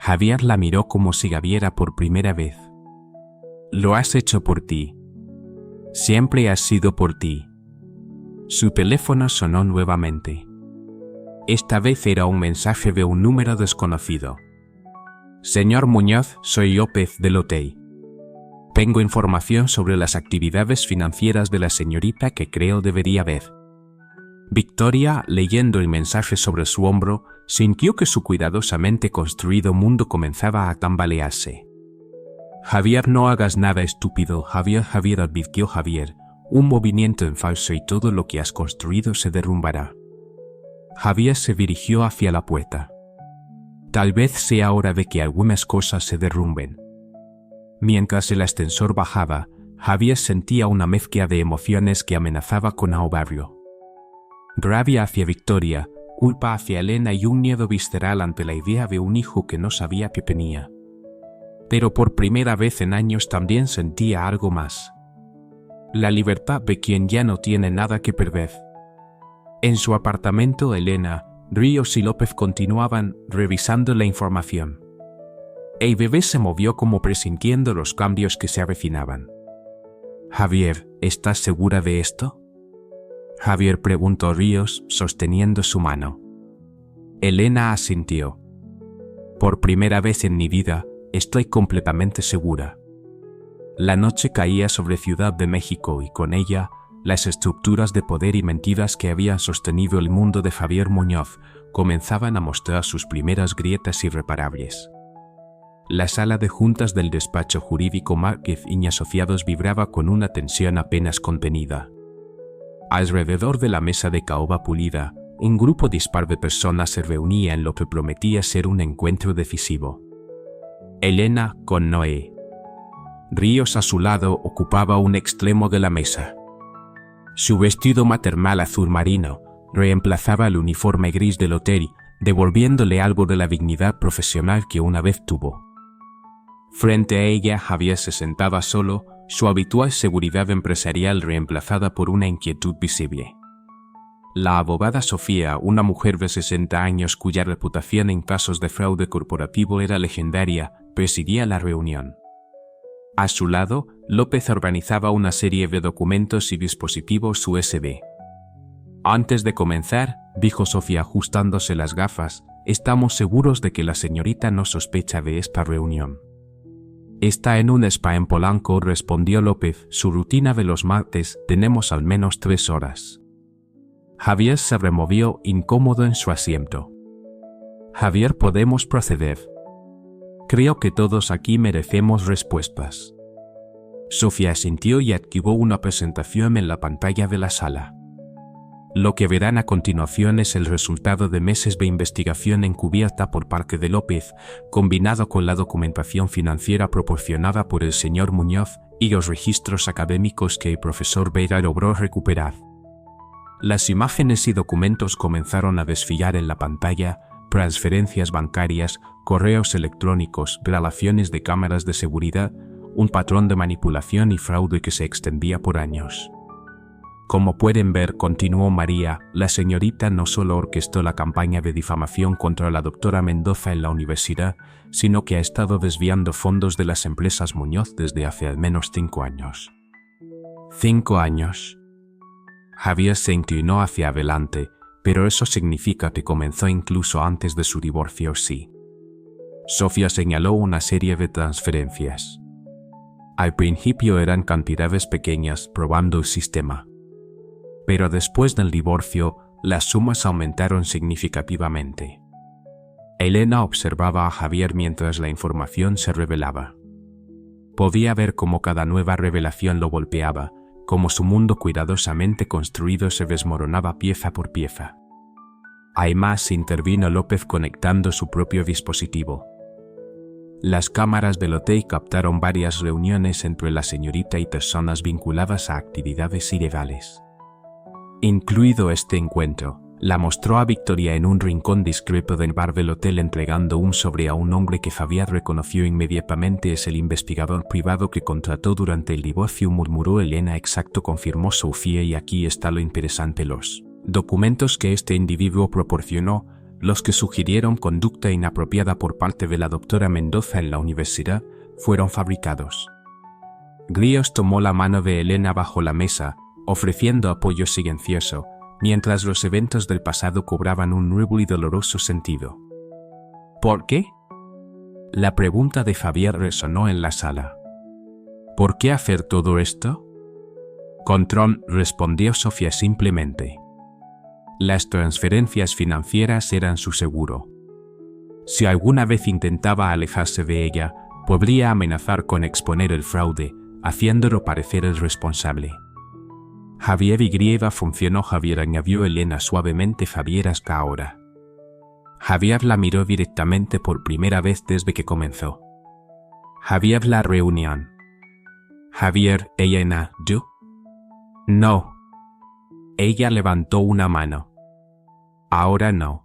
Javier la miró como si la viera por primera vez. Lo has hecho por ti. Siempre ha sido por ti. Su teléfono sonó nuevamente. Esta vez era un mensaje de un número desconocido. Señor Muñoz, soy López del hotel. Tengo información sobre las actividades financieras de la señorita que creo debería ver. Victoria, leyendo el mensaje sobre su hombro, sintió que su cuidadosamente construido mundo comenzaba a tambalearse. Javier, no hagas nada estúpido. Javier, advirtió Javier. Un movimiento en falso y todo lo que has construido se derrumbará. Javier se dirigió hacia la puerta. Tal vez sea hora de que algunas cosas se derrumben. Mientras el ascensor bajaba, Javier sentía una mezcla de emociones que amenazaba con ahogarlo. Rabia hacia Victoria, culpa hacia Elena y un miedo visceral ante la idea de un hijo que no sabía que tenía. Pero por primera vez en años también sentía algo más. La libertad de quien ya no tiene nada que perder. En su apartamento, Elena, Ríos y López continuaban revisando la información. El bebé se movió como presintiendo los cambios que se avecinaban. Javier, ¿estás segura de esto? Javier, preguntó Ríos, sosteniendo su mano. Elena asintió. Por primera vez en mi vida, estoy completamente segura. La noche caía sobre Ciudad de México y con ella, las estructuras de poder y mentiras que habían sostenido el mundo de Javier Muñoz comenzaban a mostrar sus primeras grietas irreparables. La sala de juntas del despacho jurídico Márquez y Asociados vibraba con una tensión apenas contenida. Alrededor de la mesa de caoba pulida, un grupo dispar de personas se reunía en lo que prometía ser un encuentro decisivo. Elena con Noé. Ríos a su lado ocupaba un extremo de la mesa. Su vestido maternal azul marino reemplazaba el uniforme gris del hotel, devolviéndole algo de la dignidad profesional que una vez tuvo. Frente a ella, Javier se sentaba solo, su habitual seguridad empresarial reemplazada por una inquietud visible. La abogada Sofía, una mujer de 60 años cuya reputación en casos de fraude corporativo era legendaria, presidía la reunión. A su lado, López organizaba una serie de documentos y dispositivos USB. Antes de comenzar, dijo Sofía ajustándose las gafas, estamos seguros de que la señorita no sospecha de esta reunión. Está en un spa en Polanco, respondió López, su rutina de los martes, tenemos al menos 3 horas. Javier se removió incómodo en su asiento. Javier, podemos proceder. Creo que todos aquí merecemos respuestas. Sofía asintió y activó una presentación en la pantalla de la sala. Lo que verán a continuación es el resultado de meses de investigación encubierta por parte de López, combinado con la documentación financiera proporcionada por el señor Muñoz y los registros académicos que el profesor Vera logró recuperar. Las imágenes y documentos comenzaron a desfilar en la pantalla: transferencias bancarias, correos electrónicos, grabaciones de cámaras de seguridad, un patrón de manipulación y fraude que se extendía por años. Como pueden ver, continuó María, la señorita no solo orquestó la campaña de difamación contra la doctora Mendoza en la universidad, sino que ha estado desviando fondos de las empresas Muñoz desde hace al menos 5 años. 5 años. Javier se inclinó hacia adelante, pero eso significa que comenzó incluso antes de su divorcio, sí. Sofía señaló una serie de transferencias. Al principio eran cantidades pequeñas, probando el sistema. Pero después del divorcio, las sumas aumentaron significativamente. Elena observaba a Javier mientras la información se revelaba. Podía ver cómo cada nueva revelación lo golpeaba, cómo su mundo cuidadosamente construido se desmoronaba pieza por pieza. Además, intervino López conectando su propio dispositivo. Las cámaras del hotel captaron varias reuniones entre la señorita y personas vinculadas a actividades ilegales. Incluido este encuentro, la mostró a Victoria en un rincón discreto del bar del hotel entregando un sobre a un hombre que Javier reconoció inmediatamente es el investigador privado que contrató durante el divorcio, murmuró Elena. Exacto, confirmó Sofía, y aquí está lo interesante: los documentos que este individuo proporcionó, los que sugirieron conducta inapropiada por parte de la doctora Mendoza en la universidad, fueron fabricados. Ríos tomó la mano de Elena bajo la mesa, ofreciendo apoyo silencioso, mientras los eventos del pasado cobraban un nuevo y doloroso sentido. ¿Por qué? La pregunta de Javier resonó en la sala. ¿Por qué hacer todo esto? Control, respondió Sofía simplemente. Las transferencias financieras eran su seguro. Si alguna vez intentaba alejarse de ella, podría amenazar con exponer el fraude, haciéndolo parecer el responsable. Javier y funcionó. Javier, añadió Elena suavemente. Javier, hasta ahora. Javier la miró directamente por primera vez desde que comenzó. Javier, la reunión. Javier, Elena, ¿yo? No. Ella levantó una mano. Ahora no.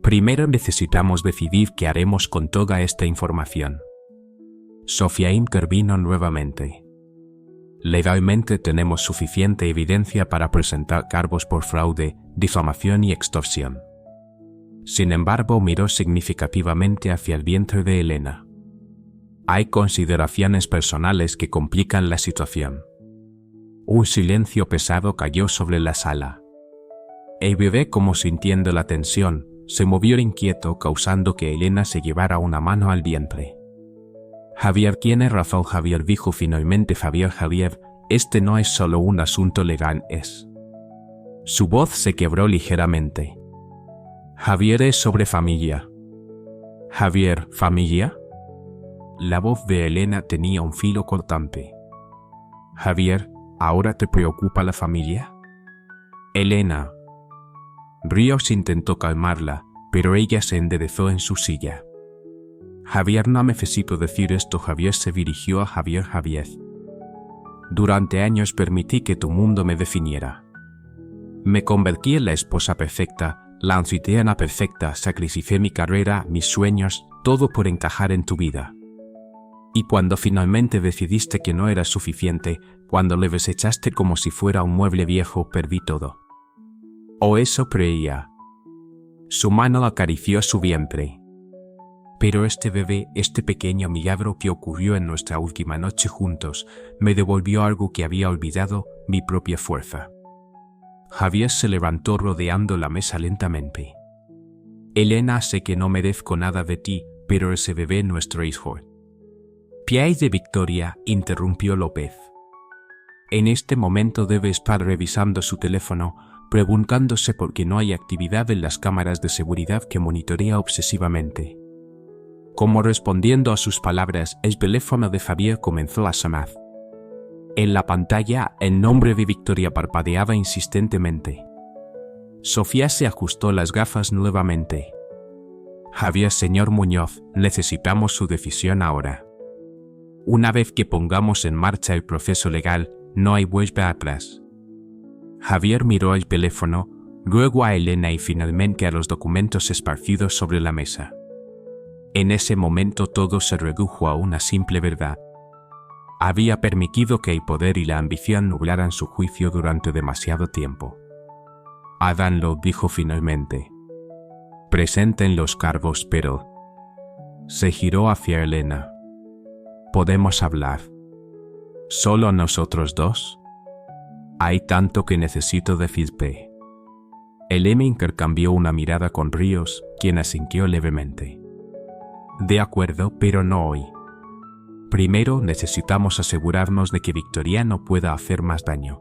Primero necesitamos decidir qué haremos con toda esta información. Sofía intervino nuevamente. Legalmente tenemos suficiente evidencia para presentar cargos por fraude, difamación y extorsión. Sin embargo, miró significativamente hacia el vientre de Elena. Hay consideraciones personales que complican la situación. Un silencio pesado cayó sobre la sala. El bebé, como sintiendo la tensión, se movió inquieto, causando que Elena se llevara una mano al vientre. Javier, tiene razón. Javier, dijo finalmente Javier, este no es solo un asunto legal, es... Su voz se quebró ligeramente. Javier, es sobre familia. Javier, ¿familia? La voz de Elena tenía un filo cortante. Javier, ¿ahora te preocupa la familia? Elena. Ríos intentó calmarla, pero ella se enderezó en su silla. Javier, no necesito decir esto. Javier se dirigió a Javier. Javier. Durante años permití que tu mundo me definiera. Me convertí en la esposa perfecta, la anfitriona perfecta, sacrifiqué mi carrera, mis sueños, todo por encajar en tu vida. Y cuando finalmente decidiste que no era suficiente, cuando le desechaste como si fuera un mueble viejo, perdí todo. O eso creía. Su mano acarició su vientre. Pero este bebé, este pequeño milagro que ocurrió en nuestra última noche juntos, me devolvió algo que había olvidado, mi propia fuerza. Javier se levantó rodeando la mesa lentamente. Elena, sé que no merezco nada de ti, pero ese bebé es nuestro hijo. Piay de Victoria, interrumpió López. En este momento debe estar revisando su teléfono, preguntándose por qué no hay actividad en las cámaras de seguridad que monitorea obsesivamente. Como respondiendo a sus palabras, el teléfono de Javier comenzó a sonar. En la pantalla, el nombre de Victoria parpadeaba insistentemente. Sofía se ajustó las gafas nuevamente. Javier, señor Muñoz, necesitamos su decisión ahora. Una vez que pongamos en marcha el proceso legal, no hay vuelta atrás. Javier miró el teléfono, luego a Elena y finalmente a los documentos esparcidos sobre la mesa. En ese momento todo se redujo a una simple verdad. Había permitido que el poder y la ambición nublaran su juicio durante demasiado tiempo. Adán lo dijo finalmente. Presenten los cargos, pero... Se giró hacia Elena. ¿Podemos hablar? ¿Solo nosotros dos? Hay tanto que necesito decirte. Elena intercambió una mirada con Ríos, quien asintió levemente. De acuerdo, pero no hoy. Primero necesitamos asegurarnos de que Victoria no pueda hacer más daño.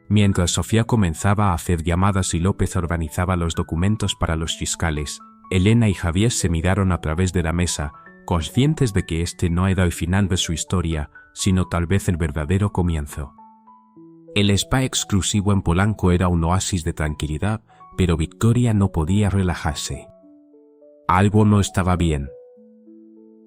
Mientras Sofía comenzaba a hacer llamadas y López organizaba los documentos para los fiscales, Elena y Javier se miraron a través de la mesa, conscientes de que este no era el final de su historia, sino tal vez el verdadero comienzo. El spa exclusivo en Polanco era un oasis de tranquilidad, pero Victoria no podía relajarse. Algo no estaba bien.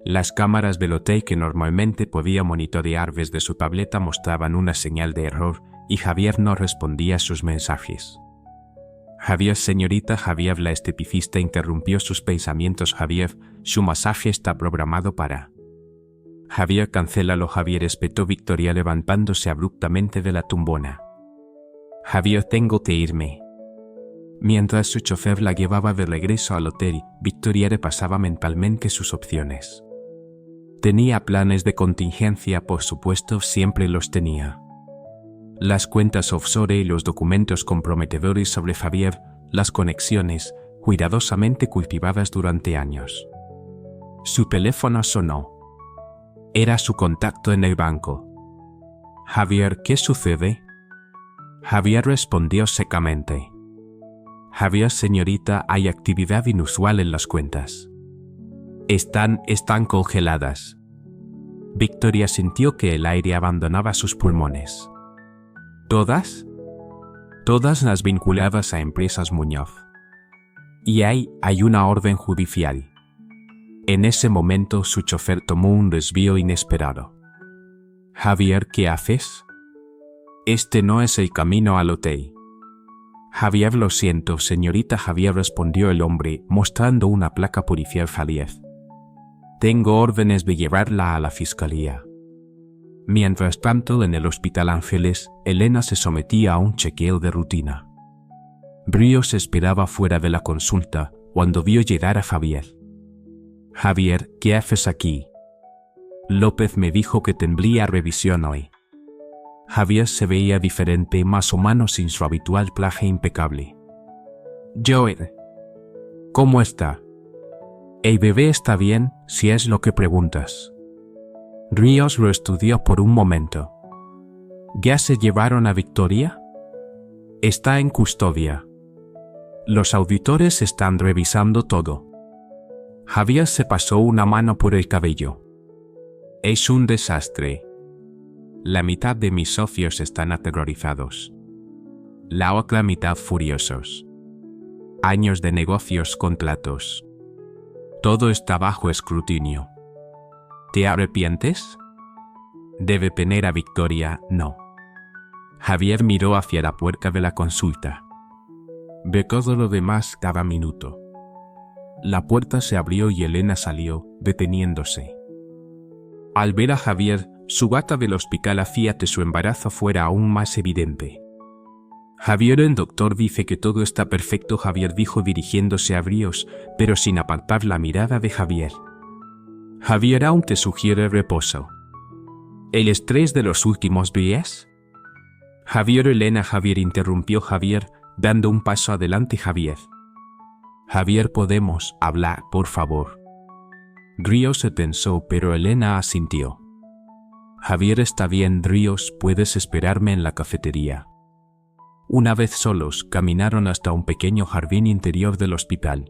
Las cámaras del hotel que normalmente podía monitorear desde su tableta mostraban una señal de error y Javier no respondía a sus mensajes. Javier, señorita Javier, la esteticista interrumpió sus pensamientos. Javier, su masaje está programado para... Javier, cancélalo. Javier, espetó Victoria levantándose abruptamente de la tumbona. Javier, tengo que irme. Mientras su chofer la llevaba de regreso al hotel, Victoria repasaba mentalmente sus opciones. Tenía planes de contingencia, por supuesto, siempre los tenía. Las cuentas offshore y los documentos comprometedores sobre Javier, las conexiones, cuidadosamente cultivadas durante años. Su teléfono sonó. Era su contacto en el banco. Javier, ¿qué sucede? Javier respondió secamente. Javier, señorita, hay actividad inusual en las cuentas. Están congeladas. Victoria sintió que el aire abandonaba sus pulmones. ¿Todas? Todas las vinculadas a Empresas Muñoz. Y hay una orden judicial. En ese momento su chofer tomó un desvío inesperado. Javier, ¿qué haces? Este no es el camino al hotel. Javier, lo siento, señorita. Javier, respondió el hombre, mostrando una placa policial. Javier. Tengo órdenes de llevarla a la fiscalía. Mientras tanto, en el Hospital Ángeles, Elena se sometía a un chequeo de rutina. Ríos esperaba fuera de la consulta cuando vio llegar a Javier. Javier, ¿qué haces aquí? López me dijo que tendría revisión hoy. Javier se veía diferente, más humano, sin su habitual traje impecable. Joel, ¿cómo está? El bebé está bien, si es lo que preguntas. Ríos lo estudió por un momento. ¿Ya se llevaron a Victoria? Está en custodia. Los auditores están revisando todo. Javier se pasó una mano por el cabello. Es un desastre. La mitad de mis socios están aterrorizados. La otra mitad furiosos. Años de negocios, contratos. Todo está bajo escrutinio. ¿Te arrepientes? Debe tener a Victoria, no. Javier miró hacia la puerta de la consulta. Ve todo lo demás cada minuto. La puerta se abrió y Elena salió, deteniéndose. Al ver a Javier, su bata del hospital hacía que su embarazo fuera aún más evidente. Javier, el doctor dice que todo está perfecto, Javier dijo dirigiéndose a Brios, pero sin apartar la mirada de Javier. Javier, aún te sugiere reposo. ¿El estrés de los últimos días? Javier, Elena, Javier interrumpió Javier, dando un paso adelante. Javier. Javier, ¿podemos hablar, por favor? Ríos se tensó, pero Elena asintió. Javier, está bien, Ríos, puedes esperarme en la cafetería. Una vez solos, caminaron hasta un pequeño jardín interior del hospital.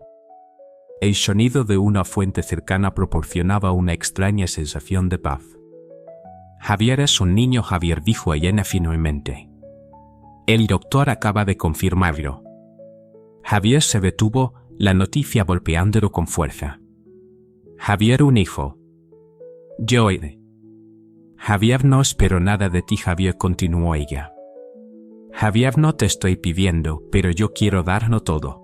El sonido de una fuente cercana proporcionaba una extraña sensación de paz. Javier es un niño, Javier, dijo Elena finalmente. El doctor acaba de confirmarlo. Javier se detuvo, la noticia golpeándolo con fuerza. Javier, un hijo. Yo he. Javier, no espero nada de ti, Javier, continuó ella. Javier, no te estoy pidiendo, pero yo quiero darlo todo.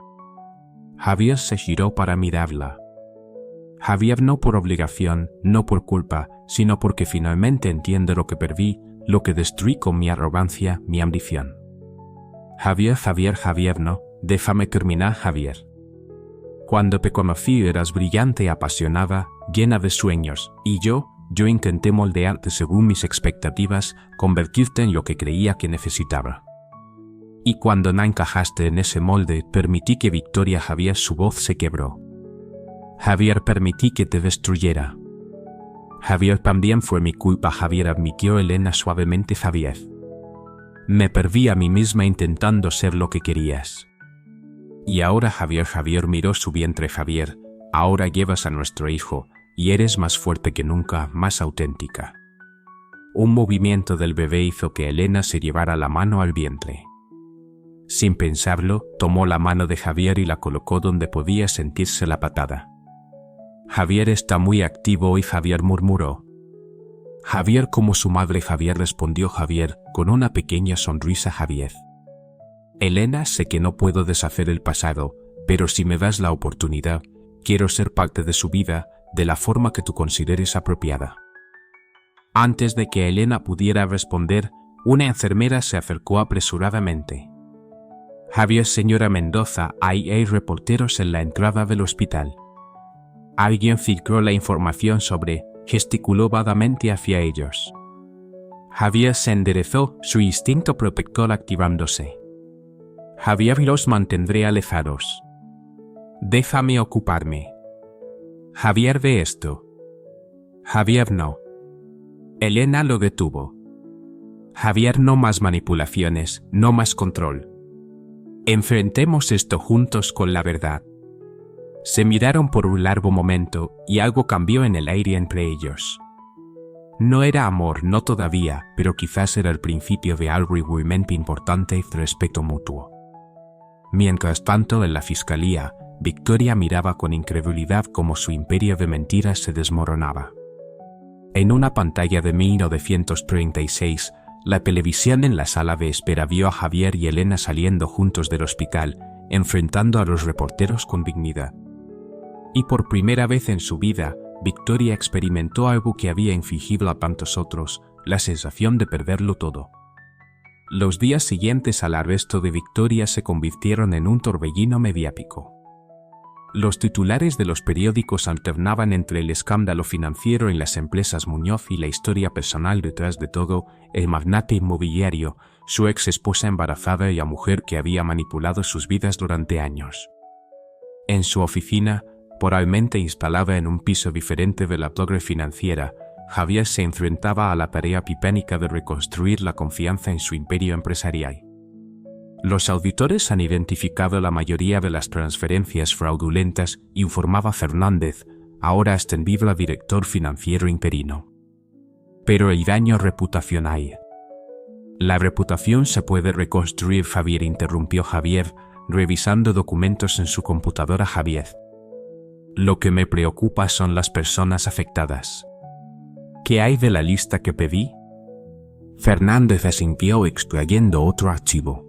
Javier se giró para mirarla. Javier, no por obligación, no por culpa, sino porque finalmente entiendo lo que perdí, lo que destruí con mi arrogancia, mi ambición. Javier, Javier, no, déjame terminar, Javier. Cuando te conocí eras brillante y apasionada, llena de sueños, y yo intenté moldearte según mis expectativas, convertirte en lo que creía que necesitaba. Y cuando no encajaste en ese molde, permití que Victoria, Javier, su voz se quebró. Javier, permití que te destruyera. Javier, también fue mi culpa, Javier, admitió Elena suavemente. Javier. Me perdí a mí misma intentando ser lo que querías. Y ahora, Javier miró su vientre. Javier, ahora llevas a nuestro hijo, y eres más fuerte que nunca, más auténtica. Un movimiento del bebé hizo que Elena se llevara la mano al vientre. Sin pensarlo, tomó la mano de Javier y la colocó donde podía sentirse la patada. Javier está muy activo hoy, Javier murmuró. Javier, como su madre, Javier, respondió Javier, con una pequeña sonrisa. Javier. Elena, sé que no puedo deshacer el pasado, pero si me das la oportunidad, quiero ser parte de su vida, de la forma que tú consideres apropiada. Antes de que Elena pudiera responder, una enfermera se acercó apresuradamente. Javier, señora Mendoza, hay reporteros en la entrada del hospital. Alguien filtró la información sobre, gesticuló vagamente hacia ellos. Javier se enderezó, su instinto protector activándose. Javier, los mantendré alejados. Déjame ocuparme. Javier, ve esto. Javier, no. Elena lo detuvo. Javier, no más manipulaciones, no más control. Enfrentemos esto juntos con la verdad. Se miraron por un largo momento y algo cambió en el aire entre ellos. No era amor, no todavía, pero quizás era el principio de algo igualmente importante y respeto mutuo. Mientras tanto, en la fiscalía, Victoria miraba con incredulidad cómo su imperio de mentiras se desmoronaba. En una pantalla de 1936, la televisión en la sala de espera vio a Javier y Elena saliendo juntos del hospital, enfrentando a los reporteros con dignidad. Y por primera vez en su vida, Victoria experimentó algo que había infligido a tantos otros, la sensación de perderlo todo. Los días siguientes al arresto de Victoria se convirtieron en un torbellino mediático. Los titulares de los periódicos alternaban entre el escándalo financiero en las empresas Muñoz y la historia personal detrás de todo, el magnate inmobiliario, su ex esposa embarazada y la mujer que había manipulado sus vidas durante años. En su oficina, probablemente instalada en un piso diferente de la torre financiera, Javier se enfrentaba a la tarea titánica de reconstruir la confianza en su imperio empresarial. Los auditores han identificado la mayoría de las transferencias fraudulentas, informaba Fernández, ahora ascendido a director financiero interino. Pero el daño reputacional. La reputación se puede reconstruir, Javier, interrumpió Javier, revisando documentos en su computadora. Javier. Lo que me preocupa son las personas afectadas. ¿Qué hay de la lista que pedí? Fernández asintió extrayendo otro archivo.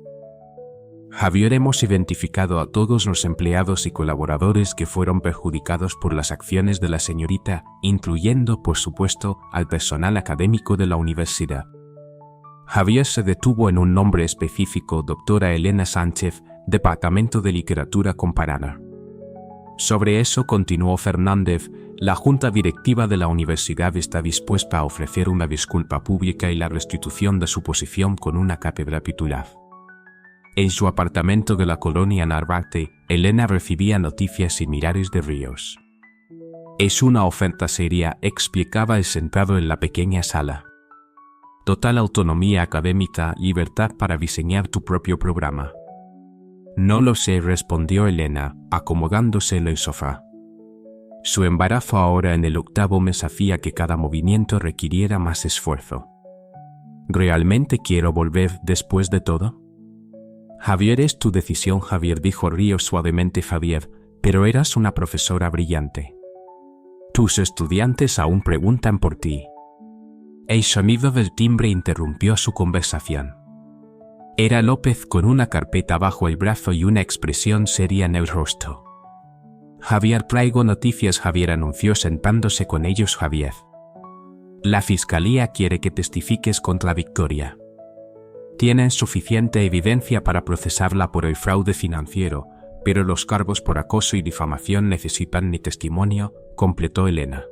Javier, hemos identificado a todos los empleados y colaboradores que fueron perjudicados por las acciones de la señorita, incluyendo, por supuesto, al personal académico de la universidad. Javier se detuvo en un nombre específico: doctora Elena Sánchez, Departamento de Literatura Comparada. Sobre eso, continuó Fernández, la Junta Directiva de la Universidad está dispuesta a ofrecer una disculpa pública y la restitución de su posición con una cátedra titular. En su apartamento de la colonia Narvarte, Elena recibía noticias similares de Ríos. Es una oferta seria, explicaba el sentado en la pequeña sala. Total autonomía académica, libertad para diseñar tu propio programa. No lo sé, respondió Elena, acomodándose en el sofá. Su embarazo ahora en el 8º mes hacía que cada movimiento requiriera más esfuerzo. ¿Realmente quiero volver después de todo? Javier, es tu decisión, Javier, dijo Ríos suavemente. Javier, pero eras una profesora brillante. Tus estudiantes aún preguntan por ti. El sonido del timbre interrumpió su conversación. Era López con una carpeta bajo el brazo y una expresión seria en el rostro. Javier, traigo noticias, Javier anunció sentándose con ellos. Javier, la fiscalía quiere que testifiques contra Victoria. Tienen suficiente evidencia para procesarla por el fraude financiero, pero los cargos por acoso y difamación necesitan mi testimonio, completó Elena.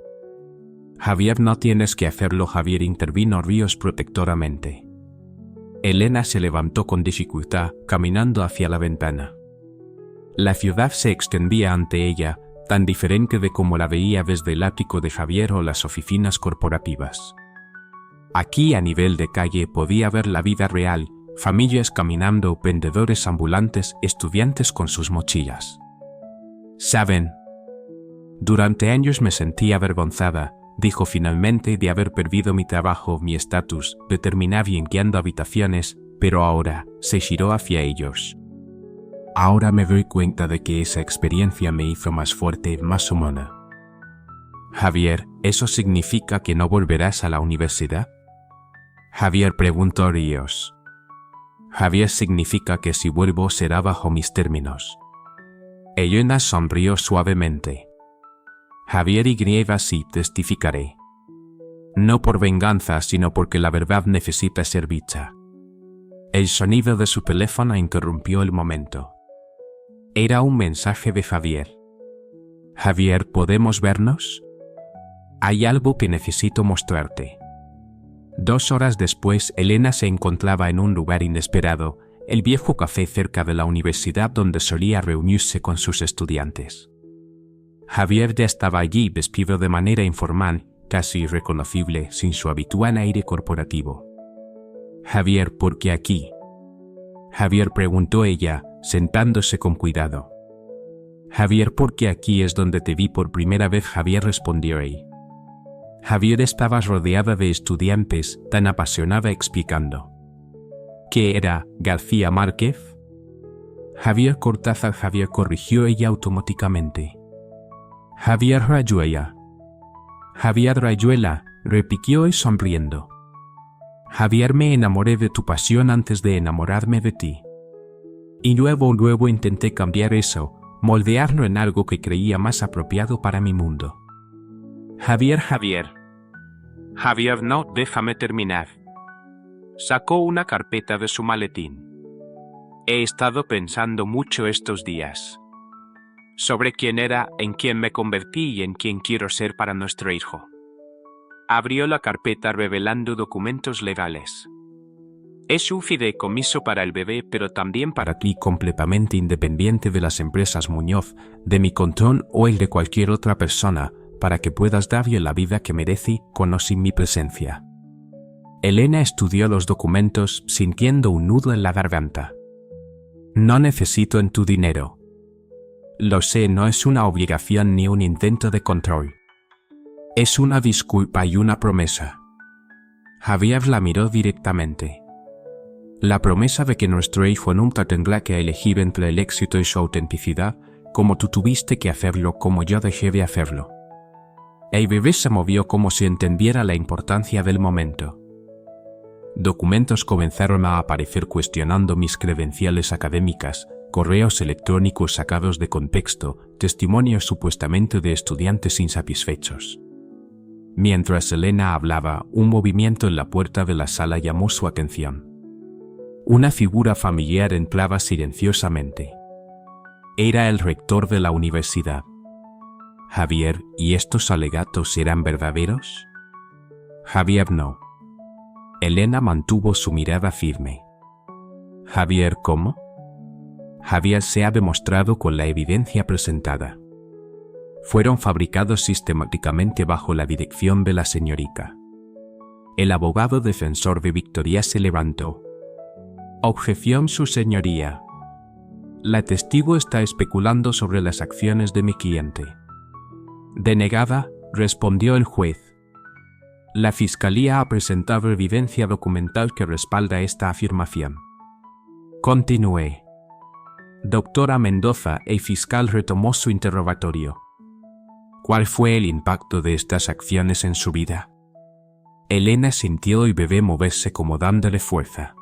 Javier, no tienes que hacerlo, Javier, intervino Ríos protectoramente. Elena se levantó con dificultad, caminando hacia la ventana. La ciudad se extendía ante ella, tan diferente de como la veía desde el ático de Javier o las oficinas corporativas. Aquí, a nivel de calle, podía ver la vida real: familias caminando, vendedores ambulantes, estudiantes con sus mochilas. ¿Saben? Durante años me sentí avergonzada, dijo finalmente, de haber perdido mi trabajo, mi estatus, de terminar limpiando habitaciones, pero ahora, se giró hacia ellos. Ahora me doy cuenta de que esa experiencia me hizo más fuerte, más humana. Javier, ¿eso significa que no volverás a la universidad? Javier, preguntó Ríos. Javier, significa que si vuelvo será bajo mis términos. Elena sonrió suavemente. Javier, y sí, testificaré. No por venganza, sino porque la verdad necesita ser dicha. El sonido de su teléfono interrumpió el momento. Era un mensaje de Javier. Javier, ¿podemos vernos? Hay algo que necesito mostrarte. 2 horas después, Elena se encontraba en un lugar inesperado, el viejo café cerca de la universidad donde solía reunirse con sus estudiantes. Javier ya estaba allí, vestido de manera informal, casi irreconocible, sin su habitual aire corporativo. Javier, ¿por qué aquí? Javier, preguntó ella, sentándose con cuidado. Javier, porque aquí es donde te vi por primera vez, Javier, respondió él. Javier estaba rodeada de estudiantes, tan apasionada, explicando. ¿Qué era, García Márquez? Javier Cortázar, Javier, corrigió ella automáticamente. Javier Rayuela. Javier Rayuela, repitió él sonriendo. Javier, me enamoré de tu pasión antes de enamorarme de ti. Y luego intenté cambiar eso, moldearlo en algo que creía más apropiado para mi mundo. Javier. Javier, no, déjame terminar. Sacó una carpeta de su maletín. He estado pensando mucho estos días. Sobre quién era, en quién me convertí y en quién quiero ser para nuestro hijo. Abrió la carpeta revelando documentos legales. Es un fideicomiso para el bebé, pero también para ti, completamente independiente de las empresas Muñoz, de mi control o el de cualquier otra persona, para que puedas darle la vida que merece con o sin mi presencia. Elena estudió los documentos, sintiendo un nudo en la garganta. No necesito en tu dinero. Lo sé, no es una obligación ni un intento de control. Es una disculpa y una promesa. Javier la miró directamente. La promesa de que nuestro hijo nunca tendrá que elegir entre el éxito y su autenticidad, como tú tuviste que hacerlo, como yo dejé de hacerlo. El bebé se movió como si entendiera la importancia del momento. Documentos comenzaron a aparecer cuestionando mis credenciales académicas, correos electrónicos sacados de contexto, testimonios supuestamente de estudiantes insatisfechos. Mientras Elena hablaba, un movimiento en la puerta de la sala llamó su atención. Una figura familiar entraba silenciosamente. Era el rector de la universidad. Javier, ¿y estos alegatos eran verdaderos? Javier no. Elena mantuvo su mirada firme. Javier, ¿cómo? Javier se ha demostrado con la evidencia presentada. Fueron fabricados sistemáticamente bajo la dirección de la señorita. El abogado defensor de Victoria se levantó. Objeción, su señoría. La testigo está especulando sobre las acciones de mi cliente. Denegada, respondió el juez. La Fiscalía ha presentado evidencia documental que respalda esta afirmación. Continué. Doctora Mendoza, el fiscal retomó su interrogatorio. ¿Cuál fue el impacto de estas acciones en su vida? Elena sintió el bebé moverse como dándole fuerza.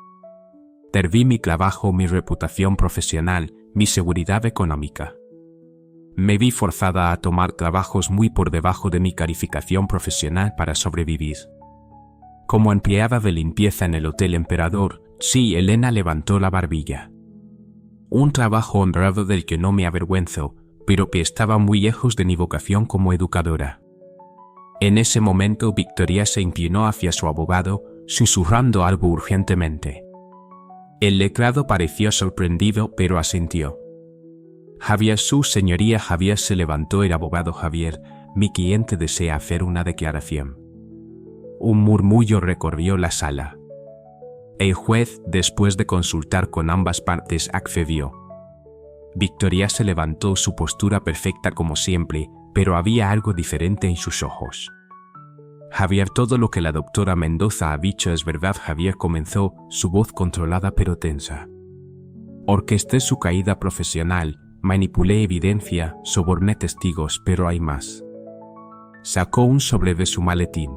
Perdí mi trabajo, mi reputación profesional, mi seguridad económica. Me vi forzada a tomar trabajos muy por debajo de mi calificación profesional para sobrevivir. Como empleada de limpieza en el Hotel Emperador, sí, Elena levantó la barbilla. Un trabajo honrado del que no me avergüenzo, pero que estaba muy lejos de mi vocación como educadora. En ese momento Victoria se inclinó hacia su abogado, susurrando algo urgentemente. El letrado pareció sorprendido, pero asintió. Javier, su señoría. Javier, se levantó el abogado. Javier, mi cliente desea hacer una declaración. Un murmullo recorrió la sala. El juez, después de consultar con ambas partes, accedió. Victoria se levantó, su postura perfecta como siempre, pero había algo diferente en sus ojos. Javier, todo lo que la doctora Mendoza ha dicho es verdad. Javier comenzó, su voz controlada pero tensa. Orquesté su caída profesional, manipulé evidencia, soborné testigos, pero hay más. Sacó un sobre de su maletín.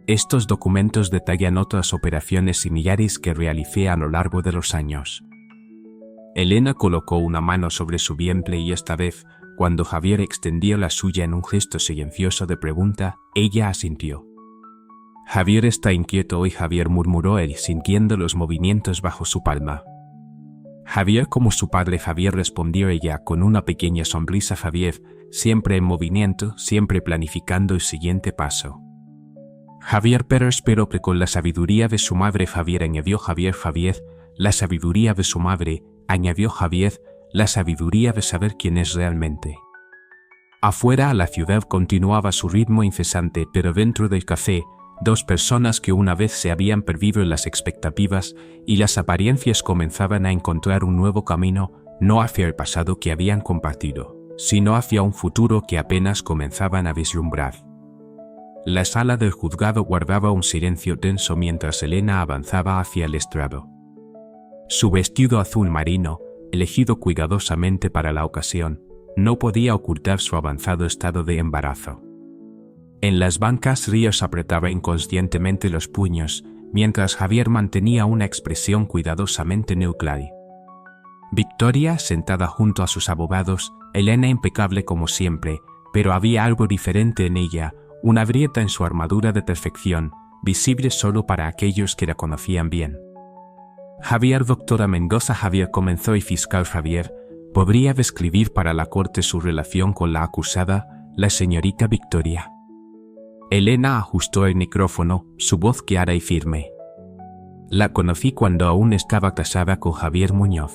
Estos documentos detallan otras operaciones similares que realicé a lo largo de los años. Elena colocó una mano sobre su vientre y esta vez, cuando Javier extendió la suya en un gesto silencioso de pregunta, ella asintió. Javier está inquieto hoy. Javier, murmuró él, sintiendo los movimientos bajo su palma. Javier, como su padre. Javier, respondió ella con una pequeña sonrisa. Javier, siempre en movimiento, siempre planificando el siguiente paso. Javier, pero espero que con la sabiduría de su madre. Javier, añadió Javier. Javier, la sabiduría de su madre, añadió Javier, la sabiduría de saber quién es realmente. Afuera, la ciudad continuaba su ritmo incesante, pero dentro del café, dos personas que una vez se habían perdido en las expectativas y las apariencias comenzaban a encontrar un nuevo camino, no hacia el pasado que habían compartido, sino hacia un futuro que apenas comenzaban a vislumbrar. La sala del juzgado guardaba un silencio tenso mientras Elena avanzaba hacia el estrado. Su vestido azul marino, elegido cuidadosamente para la ocasión, no podía ocultar su avanzado estado de embarazo. En las bancas Ríos apretaba inconscientemente los puños, mientras Javier mantenía una expresión cuidadosamente neutral. Victoria, sentada junto a sus abogados, Elena impecable como siempre, pero había algo diferente en ella, una grieta en su armadura de perfección, visible solo para aquellos que la conocían bien. Javier, doctora Mendoza. Javier, comenzó el fiscal. Javier, ¿podría describir para la corte su relación con la acusada, la señorita Victoria? Elena ajustó el micrófono, su voz clara y firme. La conocí cuando aún estaba casada con Javier Muñoz.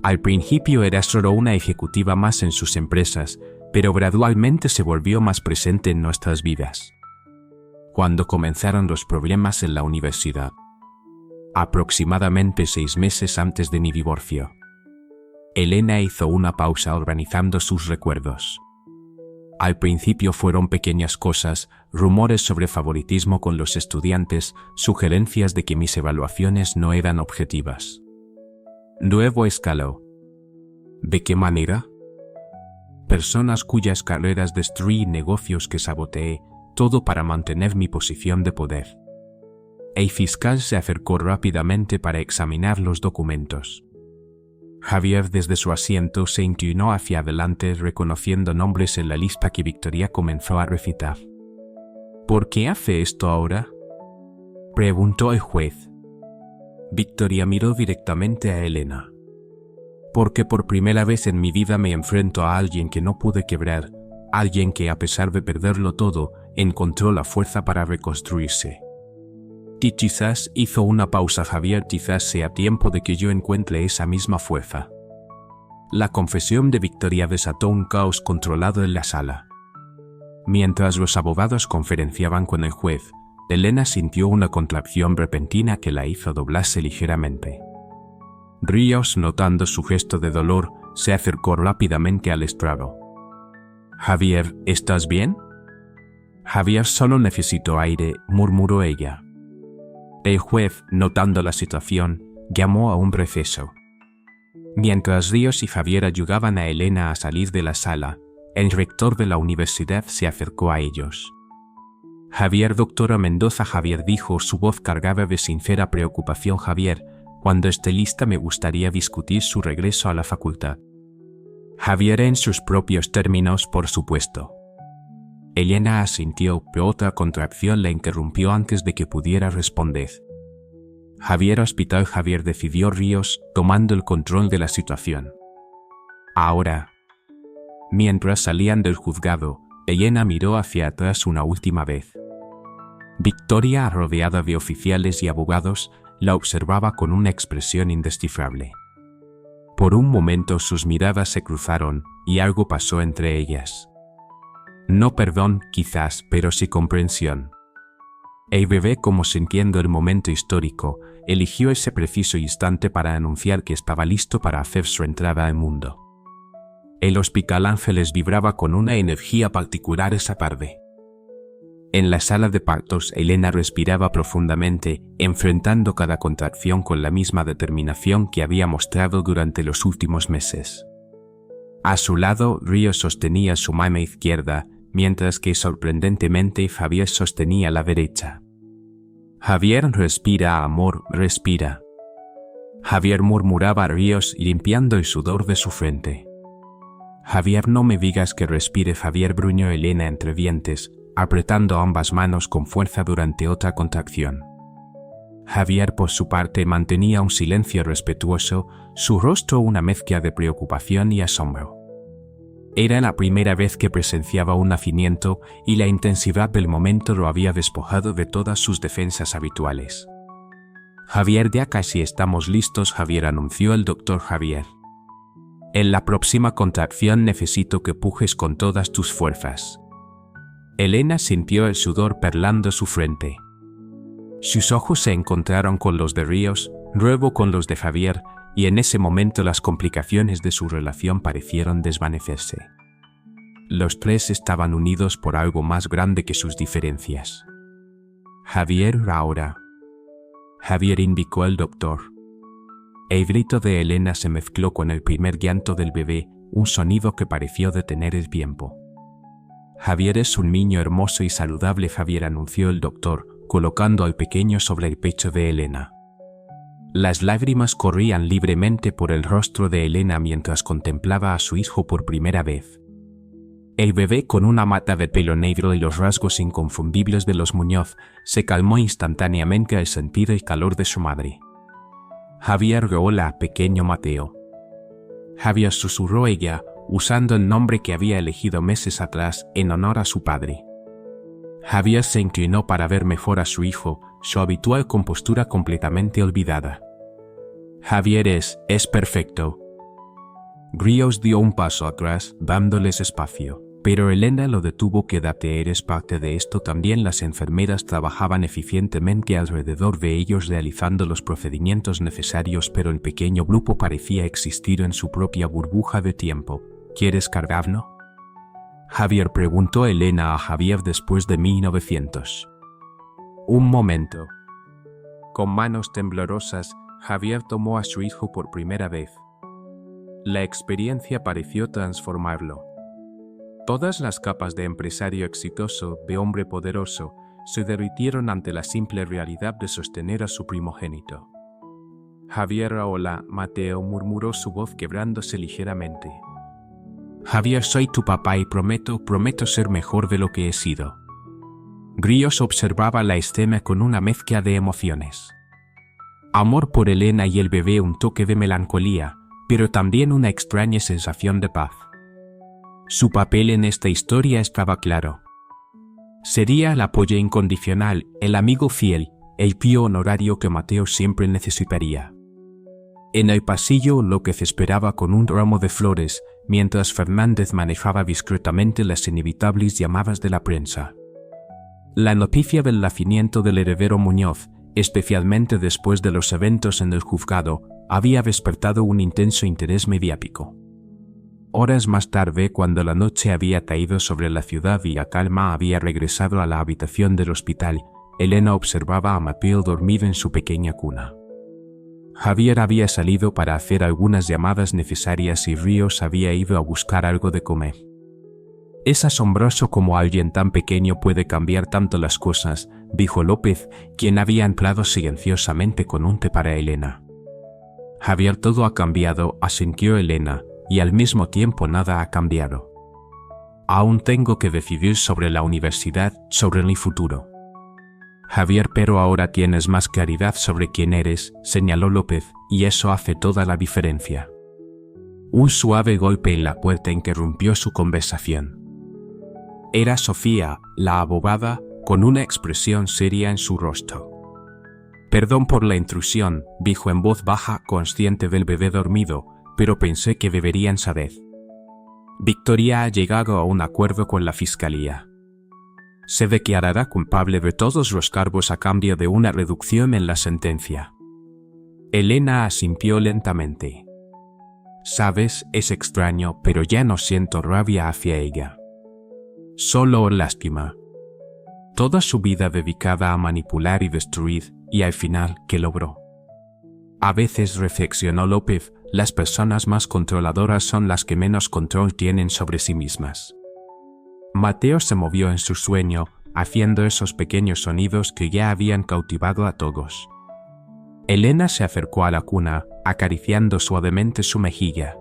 Al principio era solo una ejecutiva más en sus empresas, pero gradualmente se volvió más presente en nuestras vidas. Cuando comenzaron los problemas en la universidad. Aproximadamente 6 meses antes de mi divorcio. Elena hizo una pausa organizando sus recuerdos. Al principio fueron pequeñas cosas, rumores sobre favoritismo con los estudiantes, sugerencias de que mis evaluaciones no eran objetivas. Luego escaló. ¿De qué manera? Personas cuyas carreras destruí, negocios que saboteé, todo para mantener mi posición de poder. El fiscal se acercó rápidamente para examinar los documentos. Javier desde su asiento se inclinó hacia adelante reconociendo nombres en la lista que Victoria comenzó a recitar. ¿Por qué hace esto ahora?, preguntó el juez. Victoria miró directamente a Elena. Porque por primera vez en mi vida me enfrento a alguien que no pude quebrar, alguien que a pesar de perderlo todo, encontró la fuerza para reconstruirse. Y quizás, hizo una pausa Javier, quizás sea tiempo de que yo encuentre esa misma fuerza. La confesión de Victoria desató un caos controlado en la sala. Mientras los abogados conferenciaban con el juez, Elena sintió una contracción repentina que la hizo doblarse ligeramente. Ríos, notando su gesto de dolor, se acercó rápidamente al estrado. «Javier, ¿estás bien?» «Javier, solo necesito aire», murmuró ella. El juez, notando la situación, llamó a un receso. Mientras Ríos y Javier ayudaban a Elena a salir de la sala, el rector de la universidad se acercó a ellos. «Javier, doctora Mendoza». Javier dijo, su voz cargada de sincera preocupación. «Javier, cuando esté lista me gustaría discutir su regreso a la facultad». Javier, en sus propios términos, por supuesto. Elena asintió, pero otra contracción la interrumpió antes de que pudiera responder. «Javier, hospital». Javier, decidió Ríos, tomando el control de la situación. «Ahora». Mientras salían del juzgado, Elena miró hacia atrás una última vez. Victoria, rodeada de oficiales y abogados, la observaba con una expresión indescifrable. Por un momento sus miradas se cruzaron y algo pasó entre ellas. No perdón, quizás, pero sí comprensión. El bebé, como sintiendo el momento histórico, eligió ese preciso instante para anunciar que estaba listo para hacer su entrada al mundo. El Hospital Ángeles vibraba con una energía particular esa tarde. En la sala de partos, Elena respiraba profundamente, enfrentando cada contracción con la misma determinación que había mostrado durante los últimos meses. A su lado, Ríos sostenía su mano izquierda, mientras que sorprendentemente Javier sostenía la derecha. «Javier, respira, amor, respira». Javier, murmuraba a Ríos, limpiando el sudor de su frente. «Javier, no me digas que respire». Javier, gruñó Elena entre dientes, apretando ambas manos con fuerza durante otra contracción. Javier, por su parte, mantenía un silencio respetuoso, su rostro una mezcla de preocupación y asombro. Era la primera vez que presenciaba un nacimiento y la intensidad del momento lo había despojado de todas sus defensas habituales. «Javier, ya casi estamos listos». Javier, anunció el doctor Javier. «En la próxima contracción necesito que pujes con todas tus fuerzas». Elena sintió el sudor perlando su frente. Sus ojos se encontraron con los de Ríos, luego con los de Javier, y en ese momento las complicaciones de su relación parecieron desvanecerse. Los tres estaban unidos por algo más grande que sus diferencias. «Javier, ahora». «Javier», indicó el doctor. El grito de Elena se mezcló con el primer llanto del bebé, un sonido que pareció detener el tiempo. «Javier es un niño hermoso y saludable». Javier, anunció el doctor, colocando al pequeño sobre el pecho de Elena. Las lágrimas corrían libremente por el rostro de Elena mientras contemplaba a su hijo por primera vez. El bebé, con una mata de pelo negro y los rasgos inconfundibles de los Muñoz, se calmó instantáneamente al sentir el calor de su madre. «Javier», hola, pequeño Mateo. «Javier», susurró ella, usando el nombre que había elegido meses atrás en honor a su padre. Javier se inclinó para ver mejor a su hijo, su habitual compostura completamente olvidada. «Javier es perfecto». Ríos dio un paso atrás, dándoles espacio, pero Elena lo detuvo. «Quédate, eres parte de esto también». Las enfermeras trabajaban eficientemente alrededor de ellos realizando los procedimientos necesarios, pero el pequeño grupo parecía existir en su propia burbuja de tiempo. «¿Quieres cargarlo?». Javier, preguntó Elena a Javier después de 1900. «Un momento». Con manos temblorosas, Javier tomó a su hijo por primera vez. La experiencia pareció transformarlo. Todas las capas de empresario exitoso, de hombre poderoso, se derritieron ante la simple realidad de sostener a su primogénito. Javier, hola, Mateo, murmuró su voz quebrándose ligeramente. Javier, soy tu papá y prometo ser mejor de lo que he sido. Grillos observaba la escena con una mezcla de emociones. Amor por Elena y el bebé, un toque de melancolía, pero también una extraña sensación de paz. Su papel en esta historia estaba claro. Sería el apoyo incondicional, el amigo fiel, el tío honorario que Mateo siempre necesitaría. En el pasillo López esperaba con un ramo de flores, mientras Fernández manejaba discretamente las inevitables llamadas de la prensa. La noticia del nacimiento del heredero Muñoz, especialmente después de los eventos en el juzgado, había despertado un intenso interés mediático. Horas más tarde, cuando la noche había caído sobre la ciudad y la calma había regresado a la habitación del hospital, Elena observaba a Mateo dormido en su pequeña cuna. Javier había salido para hacer algunas llamadas necesarias y Ríos había ido a buscar algo de comer. Es asombroso cómo alguien tan pequeño puede cambiar tanto las cosas, dijo López, quien había entrado silenciosamente con un té para Elena. Javier, todo ha cambiado, asintió Elena, y al mismo tiempo nada ha cambiado. Aún tengo que decidir sobre la universidad, sobre mi futuro. Javier, pero ahora tienes más claridad sobre quién eres, señaló López, y eso hace toda la diferencia. Un suave golpe en la puerta interrumpió su conversación. Era Sofía, la abogada, con una expresión seria en su rostro. Perdón por la intrusión, dijo en voz baja, consciente del bebé dormido, pero pensé que deberían saber. Victoria ha llegado a un acuerdo con la fiscalía. Se declarará culpable de todos los cargos a cambio de una reducción en la sentencia. Elena asintió lentamente. Sabes, es extraño, pero ya no siento rabia hacia ella. Solo lástima. Toda su vida dedicada a manipular y destruir, y al final, ¿qué logró? A veces, reflexionó López, las personas más controladoras son las que menos control tienen sobre sí mismas. Mateo se movió en su sueño, haciendo esos pequeños sonidos que ya habían cautivado a todos. Elena se acercó a la cuna, acariciando suavemente su mejilla.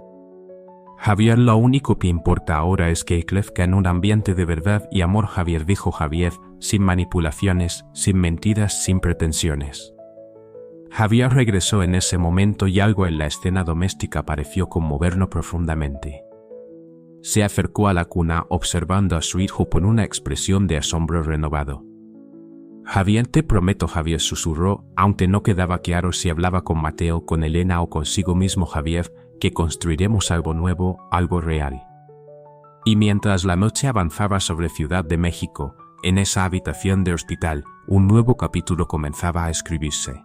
Javier, lo único que importa ahora es que crezca en un ambiente de verdad y amor, Javier, dijo Javier, sin manipulaciones, sin mentiras, sin pretensiones. Javier regresó en ese momento y algo en la escena doméstica pareció conmoverlo profundamente. Se acercó a la cuna observando a su hijo con una expresión de asombro renovado. Javier, te prometo, Javier susurró, aunque no quedaba claro si hablaba con Mateo, con Elena o consigo mismo. Javier, que construiremos algo nuevo, algo real. Y mientras la noche avanzaba sobre Ciudad de México, en esa habitación de hospital, un nuevo capítulo comenzaba a escribirse.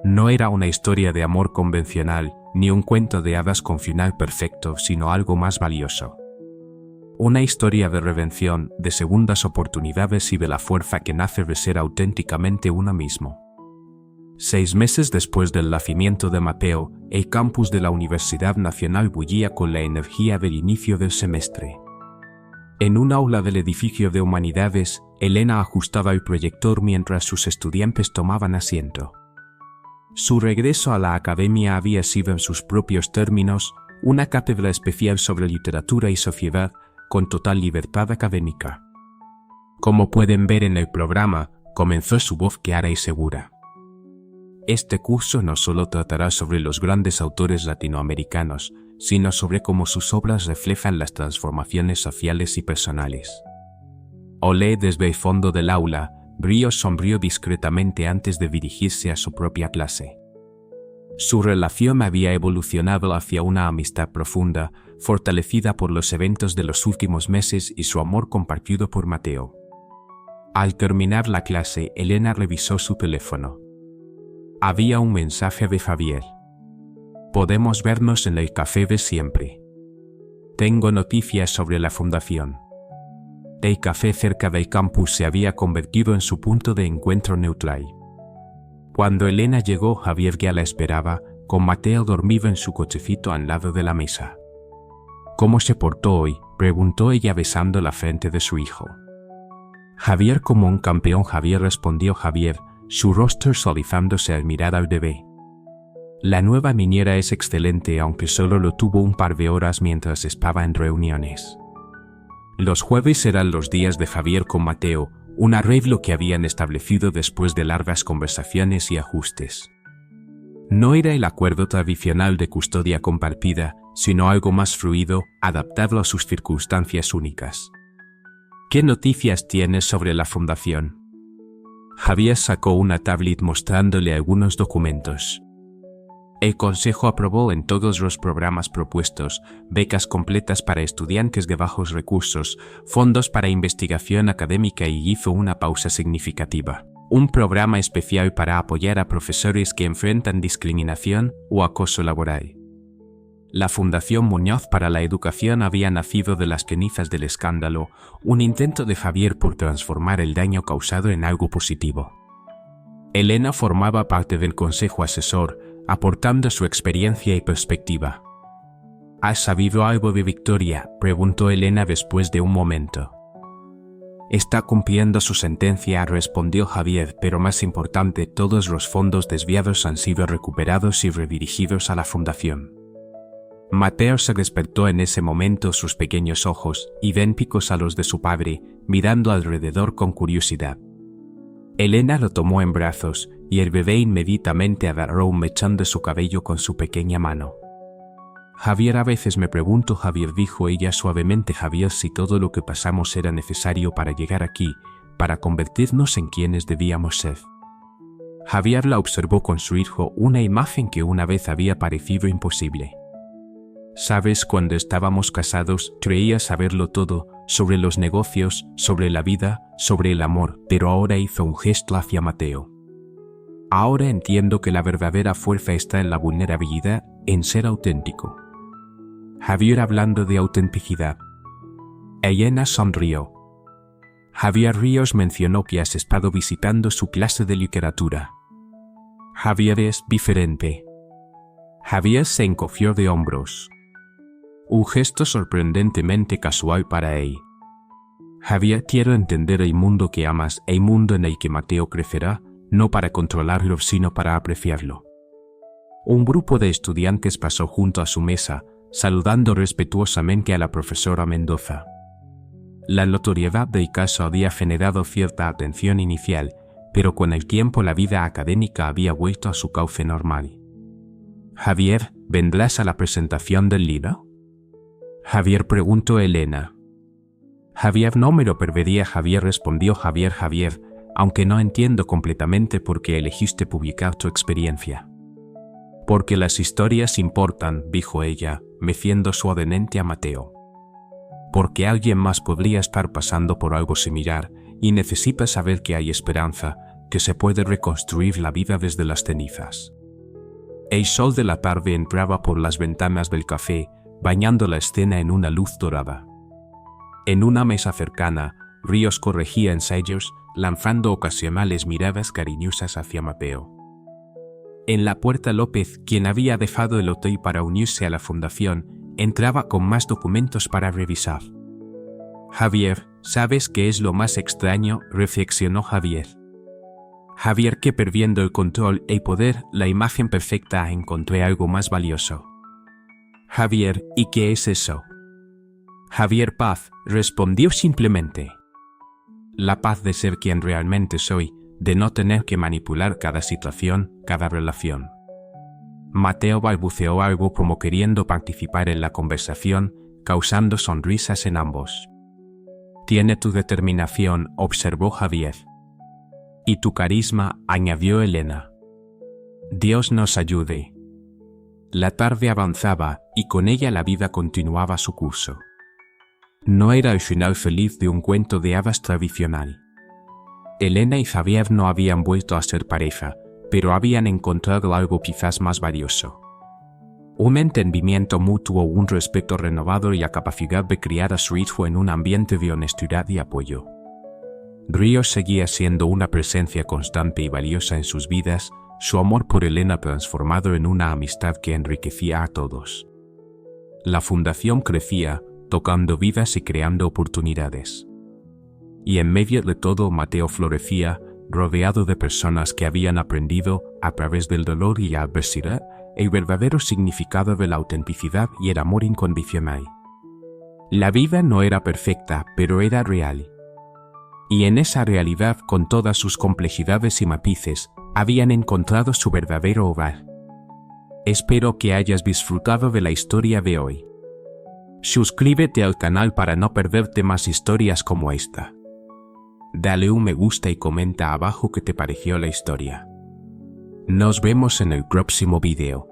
No era una historia de amor convencional, ni un cuento de hadas con final perfecto, sino algo más valioso. Una historia de redención, de segundas oportunidades y de la fuerza que nace de ser auténticamente uno mismo. 6 meses después del nacimiento de Mateo, el campus de la Universidad Nacional bullía con la energía del inicio del semestre. En un aula del edificio de Humanidades, Elena ajustaba el proyector mientras sus estudiantes tomaban asiento. Su regreso a la academia había sido en sus propios términos, una cátedra especial sobre literatura y sociedad, con total libertad académica. Como pueden ver en el programa, comenzó su voz clara y segura. Este curso no solo tratará sobre los grandes autores latinoamericanos, sino sobre cómo sus obras reflejan las transformaciones sociales y personales. Olé desde el fondo del aula, Ríos sonrió discretamente antes de dirigirse a su propia clase. Su relación había evolucionado hacia una amistad profunda, fortalecida por los eventos de los últimos meses y su amor compartido por Mateo. Al terminar la clase, Elena revisó su teléfono. Había un mensaje de Javier. Podemos vernos en el café de siempre. Tengo noticias sobre la fundación. El café cerca del campus se había convertido en su punto de encuentro neutral. Cuando Elena llegó, Javier ya la esperaba, con Mateo dormido en su cochecito al lado de la mesa. ¿Cómo se portó hoy?, preguntó ella besando la frente de su hijo. Javier como un campeón, Javier, respondió Javier, su rostro suavizándose al mirar al bebé. La nueva niñera es excelente, aunque solo lo tuvo un par de horas mientras estaba en reuniones. Los jueves eran los días de Javier con Mateo, un arreglo que habían establecido después de largas conversaciones y ajustes. No era el acuerdo tradicional de custodia compartida, sino algo más fluido, adaptado a sus circunstancias únicas. ¿Qué noticias tienes sobre la fundación? Javier sacó una tablet mostrándole algunos documentos. El Consejo aprobó en todos los programas propuestos, becas completas para estudiantes de bajos recursos, fondos para investigación académica y hizo una pausa significativa. Un programa especial para apoyar a profesores que enfrentan discriminación o acoso laboral. La Fundación Muñoz para la Educación había nacido de las cenizas del escándalo, un intento de Javier por transformar el daño causado en algo positivo. Elena formaba parte del consejo asesor, aportando su experiencia y perspectiva. ¿Has sabido algo de Victoria?, preguntó Elena después de un momento. Está cumpliendo su sentencia, respondió Javier, pero más importante, todos los fondos desviados han sido recuperados y redirigidos a la fundación. Mateo se despertó en ese momento, sus pequeños ojos, idénticos a los de su padre, mirando alrededor con curiosidad. Elena lo tomó en brazos, y el bebé inmediatamente agarró un mechón de su cabello con su pequeña mano. Javier, a veces me pregunto, Javier, dijo ella suavemente, Javier, si todo lo que pasamos era necesario para llegar aquí, para convertirnos en quienes debíamos ser. Javier la observó con su hijo, una imagen que una vez había parecido imposible. Sabes, cuando estábamos casados, creía saberlo todo, sobre los negocios, sobre la vida, sobre el amor, pero ahora hizo un gesto hacia Mateo. Ahora entiendo que la verdadera fuerza está en la vulnerabilidad, en ser auténtico. Javier, hablando de autenticidad. Elena sonrió. Javier, Ríos mencionó que has estado visitando su clase de literatura. Javier, es diferente. Javier se encogió de hombros. Un gesto sorprendentemente casual para él. Javier, quiero entender el mundo que amas, el mundo en el que Mateo crecerá, no para controlarlo sino para apreciarlo. Un grupo de estudiantes pasó junto a su mesa, saludando respetuosamente a la profesora Mendoza. La notoriedad del caso había generado cierta atención inicial, pero con el tiempo la vida académica había vuelto a su cauce normal. Javier, ¿vendrás a la presentación del libro? Javier, preguntó Elena. Javier, no me lo perdería, Javier, respondió Javier, aunque no entiendo completamente por qué elegiste publicar tu experiencia. Porque las historias importan, dijo ella, meciendo suavemente a Mateo. Porque alguien más podría estar pasando por algo similar y necesita saber que hay esperanza, que se puede reconstruir la vida desde las cenizas. El sol de la tarde entraba por las ventanas del café, bañando la escena en una luz dorada. En una mesa cercana, Ríos corregía ensayos, lanzando ocasionales miradas cariñosas hacia Mateo. En la puerta, López, quien había dejado el hotel para unirse a la fundación, entraba con más documentos para revisar. Javier, ¿sabes qué es lo más extraño?, reflexionó Javier. Javier, que perdiendo el control, el poder, la imagen perfecta, encontré algo más valioso. Javier, ¿y qué es eso? Javier, paz, respondió simplemente. La paz de ser quien realmente soy, de no tener que manipular cada situación, cada relación. Mateo balbuceó algo como queriendo participar en la conversación, causando sonrisas en ambos. Tiene tu determinación, observó Javier. Y tu carisma, añadió Elena. Dios nos ayude. La tarde avanzaba, y con ella la vida continuaba su curso. No era el final feliz de un cuento de hadas tradicional. Elena y Javier no habían vuelto a ser pareja, pero habían encontrado algo quizás más valioso. Un entendimiento mutuo, un respeto renovado y la capacidad de criar a su hijo en un ambiente de honestidad y apoyo. Ríos seguía siendo una presencia constante y valiosa en sus vidas, su amor por Elena transformado en una amistad que enriquecía a todos. La fundación crecía, tocando vidas y creando oportunidades. Y en medio de todo Mateo florecía, rodeado de personas que habían aprendido, a través del dolor y la adversidad, el verdadero significado de la autenticidad y el amor incondicional. La vida no era perfecta, pero era real. Y en esa realidad, con todas sus complejidades y matices, habían encontrado su verdadero hogar. Espero que hayas disfrutado de la historia de hoy. Suscríbete al canal para no perderte más historias como esta. Dale un me gusta y comenta abajo qué te pareció la historia. Nos vemos en el próximo video.